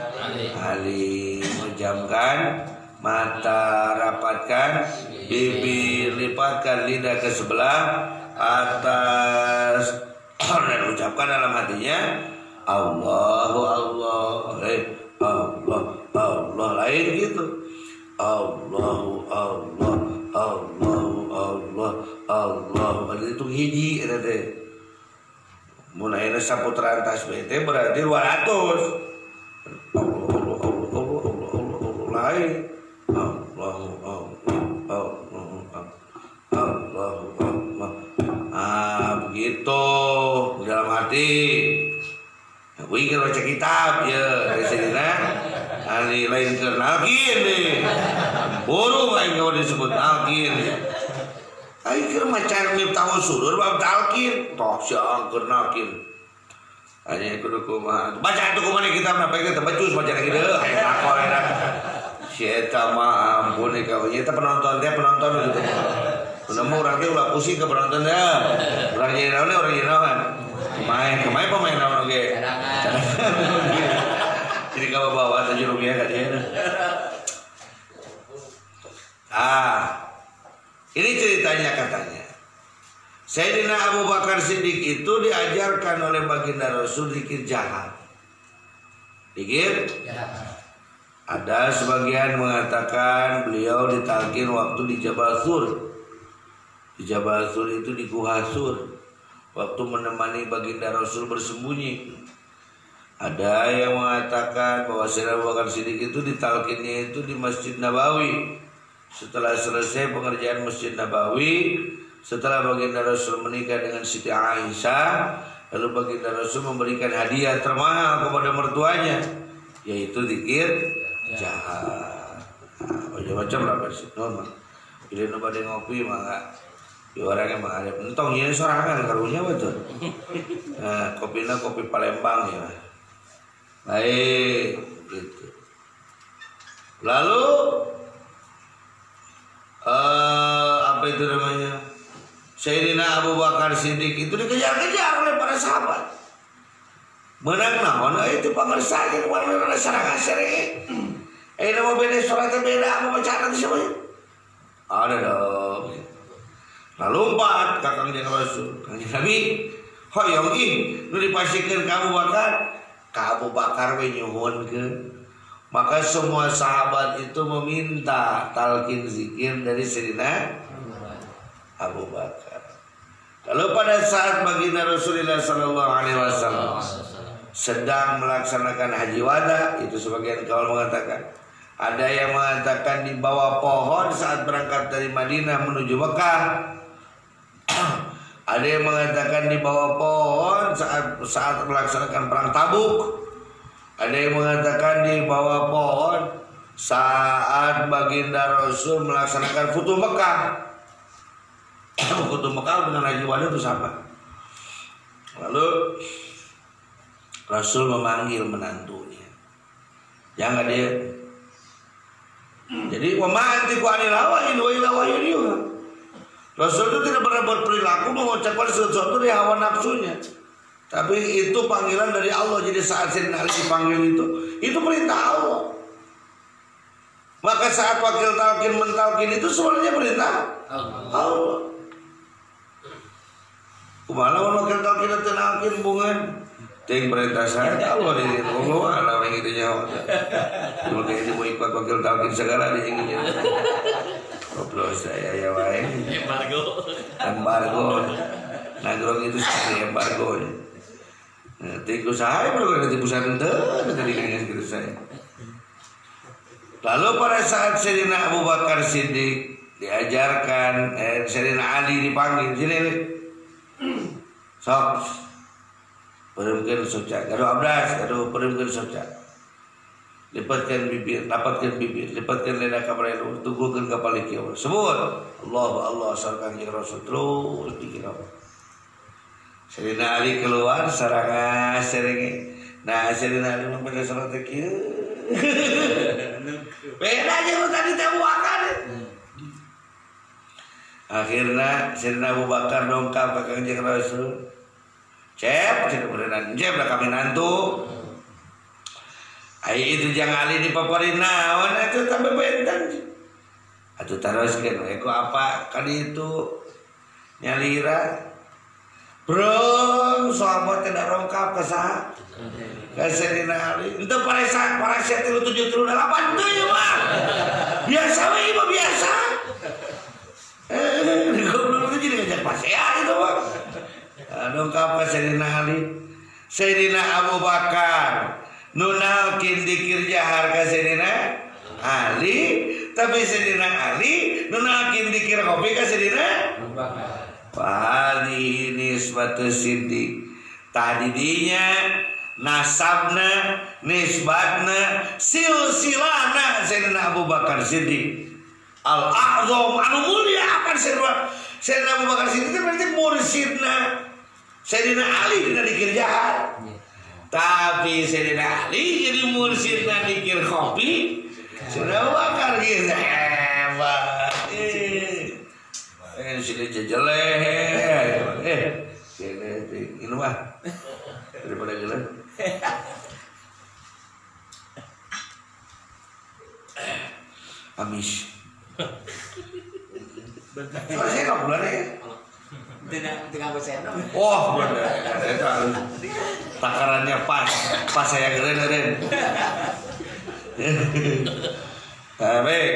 Ali menjamkan mata, rapatkan bibir, lipatkan lidah ke sebelah atas dan ucapkan dalam hatinya Allahu Allah, Allah, Allah, lain gitu. Allahu Allah, Allahu Allah, Allah. Itu hiji eta teh. Mun ayeuna saputraan tasbih teh berarti 200. Allah, Allah, Allah, Allah, Allah, Allah, lain. Allahu Allah, Allahu Allah. Begitu dalam hati. Wih baca kitab ya dari Sayyidina Ali lain ke nalkin deh. Burung lain kalau disebut nalkin. Ayo keur macan Miftahul Surur bab talkin toh siang keur nalkin. Hanya kudu kumaha. Baca atuh kumaha kitab na pake teh becus baca lagi deh aya lakon eta. Si eta mah ampun ka nya teh penonton gitu. Nemu urang teh ulah pusing ke penonton teh. Urang jadi naon urang jadi naon. Kemain pemain naon oge. Jadi kalau bawa aja rupiah kan dia. Ini ceritanya katanya. Sayyidina Abu Bakar Siddiq itu diajarkan oleh baginda Rasul zikir jahat. Zikir jahat. Ada sebagian mengatakan beliau ditalkin waktu di Jabal Sur. Di Jabal Sur itu di Guha Sur. Waktu menemani baginda Rasul bersembunyi. Ada yang mengatakan bahwa Sayyidina Abu Bakar Siddiq itu ditalkinnya itu di Masjid Nabawi. Setelah selesai pengerjaan Masjid Nabawi, setelah baginda Rasul menikah dengan Siti Aisyah, lalu baginda Rasul memberikan hadiah termahal kepada mertuanya, yaitu zikir jahat. Macam-macam lah versi mah. Bila nu bade ngopi mah di orangnya mah ada entong ieu sorangan karunya betul. Nah, kopina kopi Palembang ya. Baik gitu. Lalu apa itu namanya? Sayyidina Abu Bakar Siddiq itu dikejar-kejar oleh para sahabat. Menang naon itu pangarsa jeung warna sareng asere. Nama beda sholatnya beda apa bacaan itu siapa? Ada dong. Lalu lompat kakang jeung Rasul. Kanjeng Nabi, hoyong ih nu dipasikeun ka Abu Bakar. Ka Abu Bakar we nyuhunkeun. Maka semua sahabat itu meminta talqin zikir dari Sayyidina Abu Bakar. Lalu pada saat baginda Rasulullah sallallahu alaihi wasallam sedang melaksanakan haji wada, itu sebagian kaul mengatakan, ada yang mengatakan di bawah pohon saat berangkat dari Madinah menuju Mekah. Ada yang mengatakan di bawah pohon saat melaksanakan perang Tabuk. Ada yang mengatakan di bawah pohon saat baginda Rasul melaksanakan Futuh Mekah. Futuh Mekah dengan haji wada itu sama. Lalu Rasul memanggil menantunya. Jangan dia. Jadi wamantiku anil hawa in wa ila wahyun. Rasul itu tidak pernah berperilaku mengucapkan sesuatu dari hawa nafsunya. Tapi itu panggilan dari Allah. Jadi saat Sayyidina Ali dipanggil itu perintah Allah. Maka saat wakil talqin mentalqin itu sebenarnya perintah Allah. Kumana wakil talqin tenalqin bungan. Ting perintah saya Allah di Allah ada orang itu nyawa. Maka itu mau ikut wakil talqin segala di sini. Goblok saya ya wae. Embargo. Nagrong itu seperti embargo. Nah, tiku saya baru nanti pusat ente tadi dengan gitu saya. Lalu pada saat Sayyidina Abu Bakar Siddiq diajarkan, Sayyidina Ali dipanggil sini. Sok. Perempuan soca, kado abdas, kado perempuan soca. Lipatkan bibir, dapatkan bibir, lipatkan lidah kabarelu, tunggukan kapal ikiaw. Sebut Allah sarkan jeung Rasul terus dikira. Sayyidina Ali keluar sareng serenge. Nah, Sayyidina Ali membaca salat kieu. Beda jeung tadi teh buakan. Akhirnya Sayyidina Abu Bakar dongkap ka Kanjeng Rasul. Cep, beneran cep lah kami nantu. Ai itu jangan Ali dipaparin naon itu tambah bentang. Atuh teruskeun we ku apa kali itu nyalira. Bro, sahabat tidak rongkap ke saha? Ka Sayyidina Ali. Henteu para 778 teu ya mah. Biasa we mah biasa. Goblok itu jadi ngajak pasean itu mah. Dongkap ke Sayyidina Ali. Sayyidina Abu Bakar nunalkin dikir jahar ke Sayyidina Ali. Tapi Sayyidina Ali nunalkin dikir kopi ke Sayyidina Abu Bakar. Fahadi nisbatu Siddiq. Tadi dinya nasabna nisbatna silsilana Sayyidina Abu Bakar Siddiq al-a'zam anu mulia akan Sayyidina Abu Bakar Siddiq itu berarti mursidna Sayyidina Ali dina dikir jahat. Tapi Sayyidina Ali jadi mursidna dikir kopi. Sayyidina Abu Bakar gitu hebat. Sini jejeleh. Ini mah daripada jelek. Amis. Saya nggak bulan ya. Tengah bersih. Oh, benar. Takarannya pas saya keren. Baik.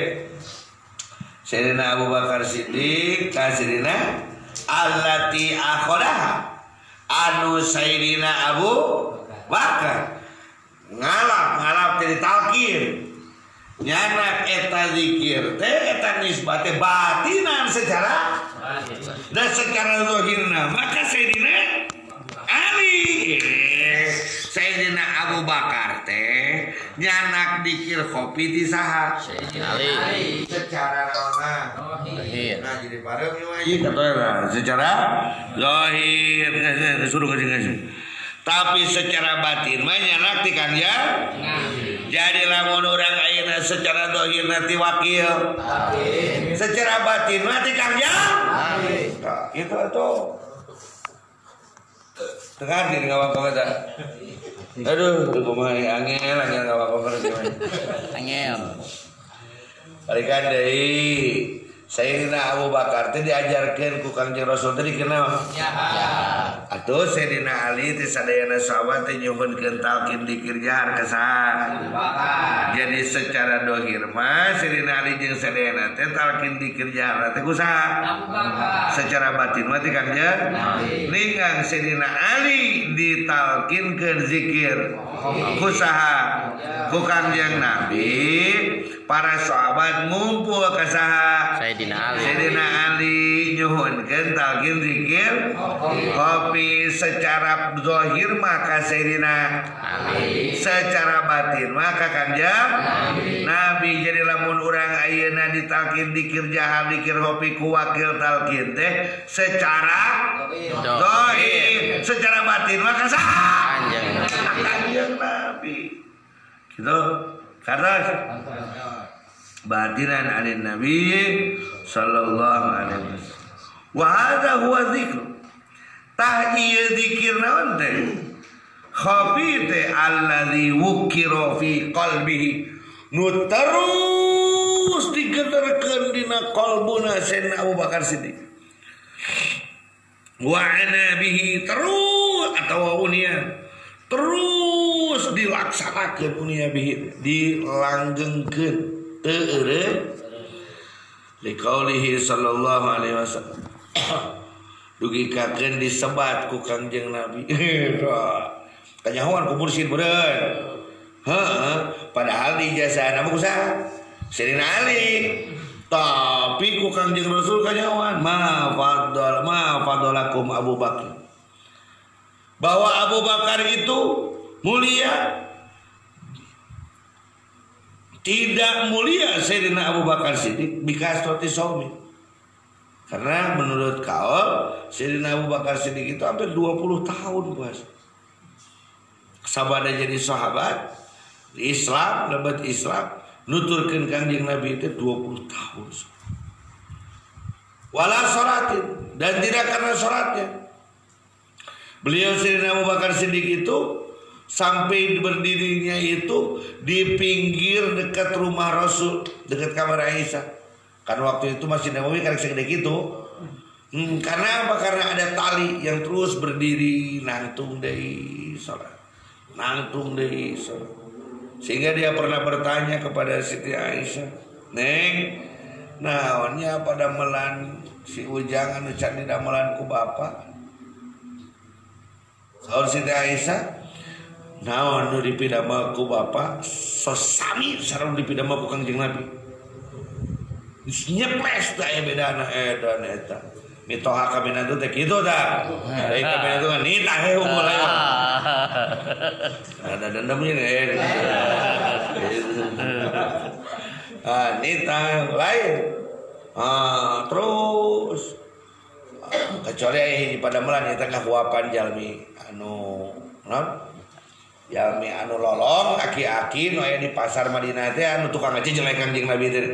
Sayyidina Abu Bakar Siddiq ka Sayyidina allati akhodaha anu Sayyidina Abu Bakar ngalap jadi talqin nyanak eta zikir teh eta nisbate batinan secara dan secara zahirna maka Sayyidina Ali Sayyidina Abu Bakar teh nyanak dikir kopi di saha Ali secara naona Zahir. nah jadi parem ieu kata secara zahir suruh kasih tapi secara batin mah nyanak ti Kangjeng jadi lamun urang ayeuna secara zahir nanti wakil secara batin mah ti Kangjeng nah itu atuh tekan di ngawak-ngawak dah. Aduh, kumaha angel ngawak-ngawak gimana? Angel. Balikan deui. Sayyidina Abu Bakar teh diajarkeun ku Kangjeng Rasul teh dikenaon? Ya. Atuh Sayyidina Ali teh sadayana sahabat teh nyuhunkeun talqin dikir jahar ka saha? Jadi secara dohir mah Sayyidina Ali jeung sadayana teh talqin dikir jahar teh ku saha? Secara batin mah teh Kangjeng ningang Sayyidina Ali ditalqinkeun zikir ku saha? Ku Kangjeng Nabi. Para sahabat ngumpul ke saha Sayyidina Ali nyuhunkeun talqin zikir kopi secara zahir maka Sayyidina Ali secara batin maka Kangjeng Nabi jadi lamun urang ayeuna ditalqin zikir jahar zikir kopi ku wakil talqin teh secara zahir secara batin maka saha Kangjeng Nabi gitu karena batinan anin Nabi sallallahu alaihi wasallam. Wa hadza huwa dzikr. Tah ieu dzikir naon teh? Khafi teh alladzi wukira fi qalbihi. Nu terus digederkeun dina qalbuna Sayyidina Abu Bakar Siddiq. Wa ana bihi terus atawa unia terus dilaksanakeun unia bihi dilanggengkeun teu liqaulihi sallallahu alaihi wasallam dugikakeun disebat ku Kangjeng Nabi kanyahoan ku mursyid beureun padahal di jasana mah ku saha Sayyidina Ali tapi ku Kangjeng Rasul kanyahoan ma fadalakum Abu Bakar bahwa Abu Bakar itu mulia tidak mulia Sayyidina Abu Bakar Siddiq bikasrati shaumi. Karena menurut kaul Sayyidina Abu Bakar Siddiq itu hampir 20 tahun puasa. Sabada jadi sahabat di Islam, lebat Islam, nuturkeun Kangjeng Nabi itu 20 tahun. Wala sholatin dan tidak karena sholatnya. Beliau Sayyidina Abu Bakar Siddiq itu sampai berdirinya itu di pinggir dekat rumah Rasul, dekat kamar Aisyah. Kan waktu itu masih Nabawi kan segede gitu. Karena apa? Karena ada tali yang terus berdiri nangtung deui salat. Nangtung deui salat. Sehingga dia pernah bertanya kepada Siti Aisyah, "Neng, naonnya pada melan si Ujang anu can didamelan ku bapak?" Saur Siti Aisyah, naon nu dipidamel ku bapak sosami sareng dipidamel ku Kangjeng Nabi. Nyeples teh aya bedana edan eta. Mitoha kabina teh kitu tah. Ari kabina teh nitah he unggul aya. Ada dendamnya nitah lain. Terus kecuali hiji padamelan eta kahuapan jalmi anu naon? Jalmi anu lolong aki-aki nu aya di pasar Madinah teh anu tukang aja jelek Kangjeng Nabi teh.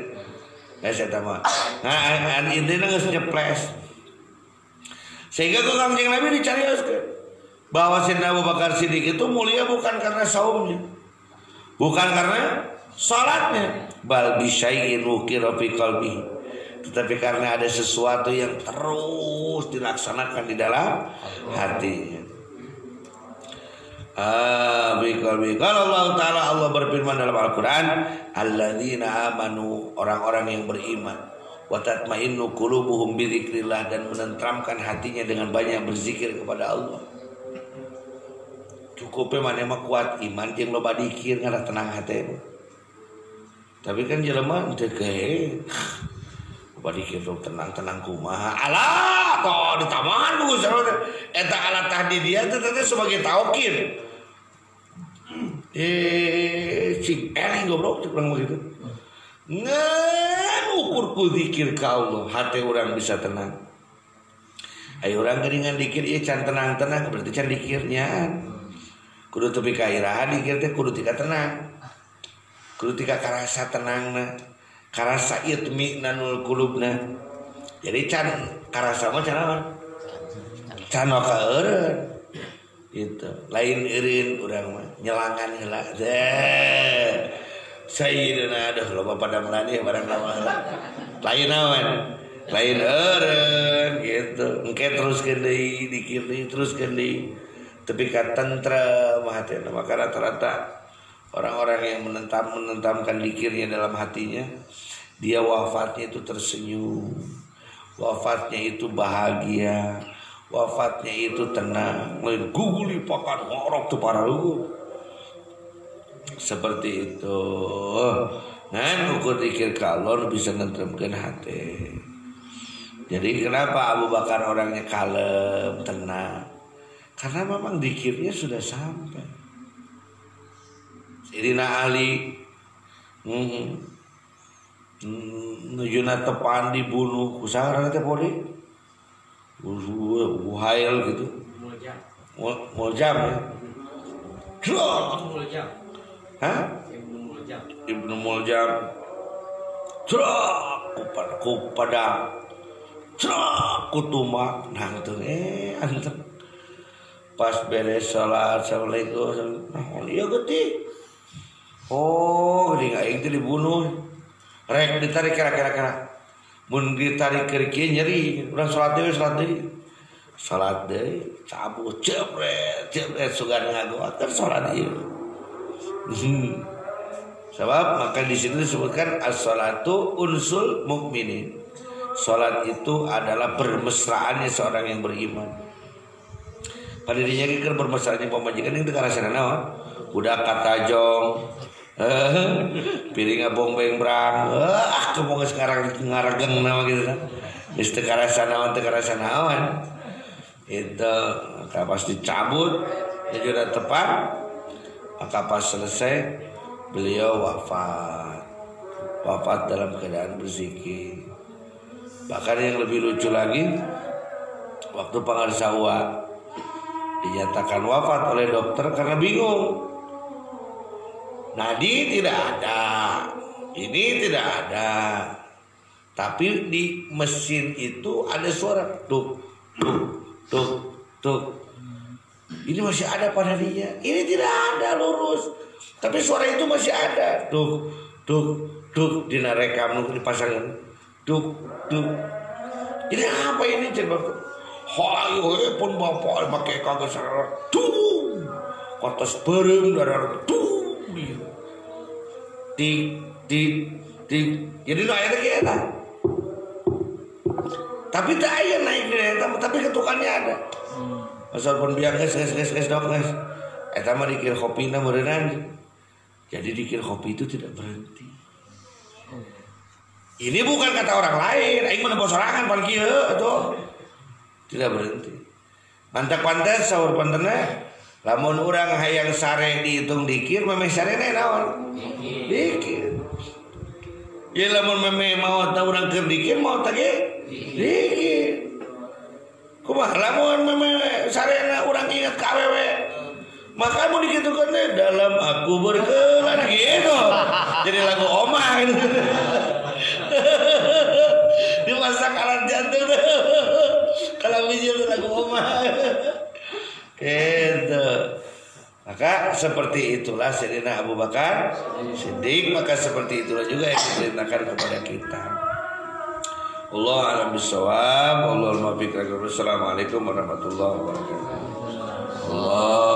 Eta mah. Nah, intina geus nyeples. Sehingga ku Kangjeng Nabi dicarioskeun bahwa Sayyidina Abu Bakar Siddiq itu mulia bukan karena saumnya. Bukan karena salatnya, bal bi syai'in wukira fi qalbihi. Tetapi karena ada sesuatu yang terus dilaksanakan di dalam hatinya. Kalau Allah Ta'ala Allah berfirman dalam Al-Quran, alladzina amanu, orang-orang yang beriman, wa tatmainnu qulubuhum bi dzikrillah, dan menenteramkan hatinya dengan banyak berzikir kepada Allah. Cukupnya mana mah kuat iman jeung loba dikir ngada tenang hati. Tapi kan jelema teu ge loba dikir tenang-tenang kumaha. Alah toh ditamahan ku eta alat tahdid dia teh sebagai taukid. Cing eling goblok cek urang begitu. Ngan ukur ku zikir ka Allah, hati orang bisa tenang. Ayo orang geuningan dikir ieu can tenang-tenang berarti can dikirnya. Kudu tepi ka iraha dikir teh kudu tika tenang. Kudu tika karasa tenangna. Karasa itminanul qulubna. Jadi can karasa mah can apa? Can ka eureun. Gitu. Lain eureun urang mah nyelangan heula. Sayyidina aduh loba pada melani barang lama lain naon lain eureun gitu engke teruskeun deui dikir deui teruskeun deui tepi ka tentrem hatina maka rata-rata orang-orang yang menentamkan dikirnya dalam hatinya dia wafatnya itu tersenyum wafatnya itu bahagia wafatnya itu tenang lain guguli pakan ngorok teu paralugu seperti itu. Ngan ukur zikir ka Allah bisa nentremkeun hati. Jadi kenapa Abu Bakar orangnya kalem, tenang? Karena memang zikirnya sudah sampai. Sayyidina Ali nujuna tepan dibunuh kusaha teh poli? Buhail gitu. Muljam ya. Hah? Ibnu Muljam Crak ku padang Crak ku tumak nah gitu anten pas beres salat assalamualaikum nah iya geuti oh geuning aing teh dibunuh rek ditarik kira-kira mun ditarik keur kieu nyeri urang salat deui cabut cepret sugan ngagoakeun salat ieu sebab maka di sini disebutkan as-salatu unsul mukminin. Salat itu adalah bermesraannya seorang yang beriman. Pada dirinya keur bermesraannya pamajikan yang teu karasana naon? Budak katajong. Piring bongbeng brang. Kumaha geus ngaregeng naon gitu kan. Geus teu karasana naon. Itu maka pasti cabut juga tepat. Maka pas selesai beliau wafat dalam keadaan berzikir. Bahkan yang lebih lucu lagi waktu Pangarsawa dinyatakan wafat oleh dokter karena bingung. Nadi tidak ada, ini tidak ada, tapi di mesin itu ada suara tuk tuk tuk tuk. Ini masih ada pada dia. Ini tidak ada lurus. Tapi suara itu masih ada. Duk, duk, duk. Dina rekam dipasangkan. Duk, duk. Ini apa ini cek dokter? Hayo pun bapak pakai kagak salah. Duk. Kotos berem darah. Duk. Tik, tik, tik. Jadi no ayat kita. Tapi tak aya naik kereta, tapi ketukannya ada. Asal pun biang guys dok guys. Eta mah dikir kopina meureunna. Jadi dikir kopi itu tidak berhenti. Ini bukan kata orang lain, aing mah bosorangan pan kieu atuh. Tidak berhenti. Mantak-pantas saur pantena lamun urang hayang sare dihitung dikir memeh sarena naon? Dikir. Ya lamun memeh mau ta urang keur dikir mau ta ge? Dikir. Kumaha lamun memeh sarena urang ingat ka awewe. Maka mau dikitukeun teh dalam aku berkelan gitu. Jadi lagu omah gitu. Dimasak alat jantung. Kalau bijil lagu omah. Gitu. Maka seperti itulah Sayyidina Abu Bakar Siddiq, maka seperti itulah juga yang diperintahkan kepada kita. Allah a'lam bishawab. Assalamualaikum warahmatullahi wabarakatuh. Allah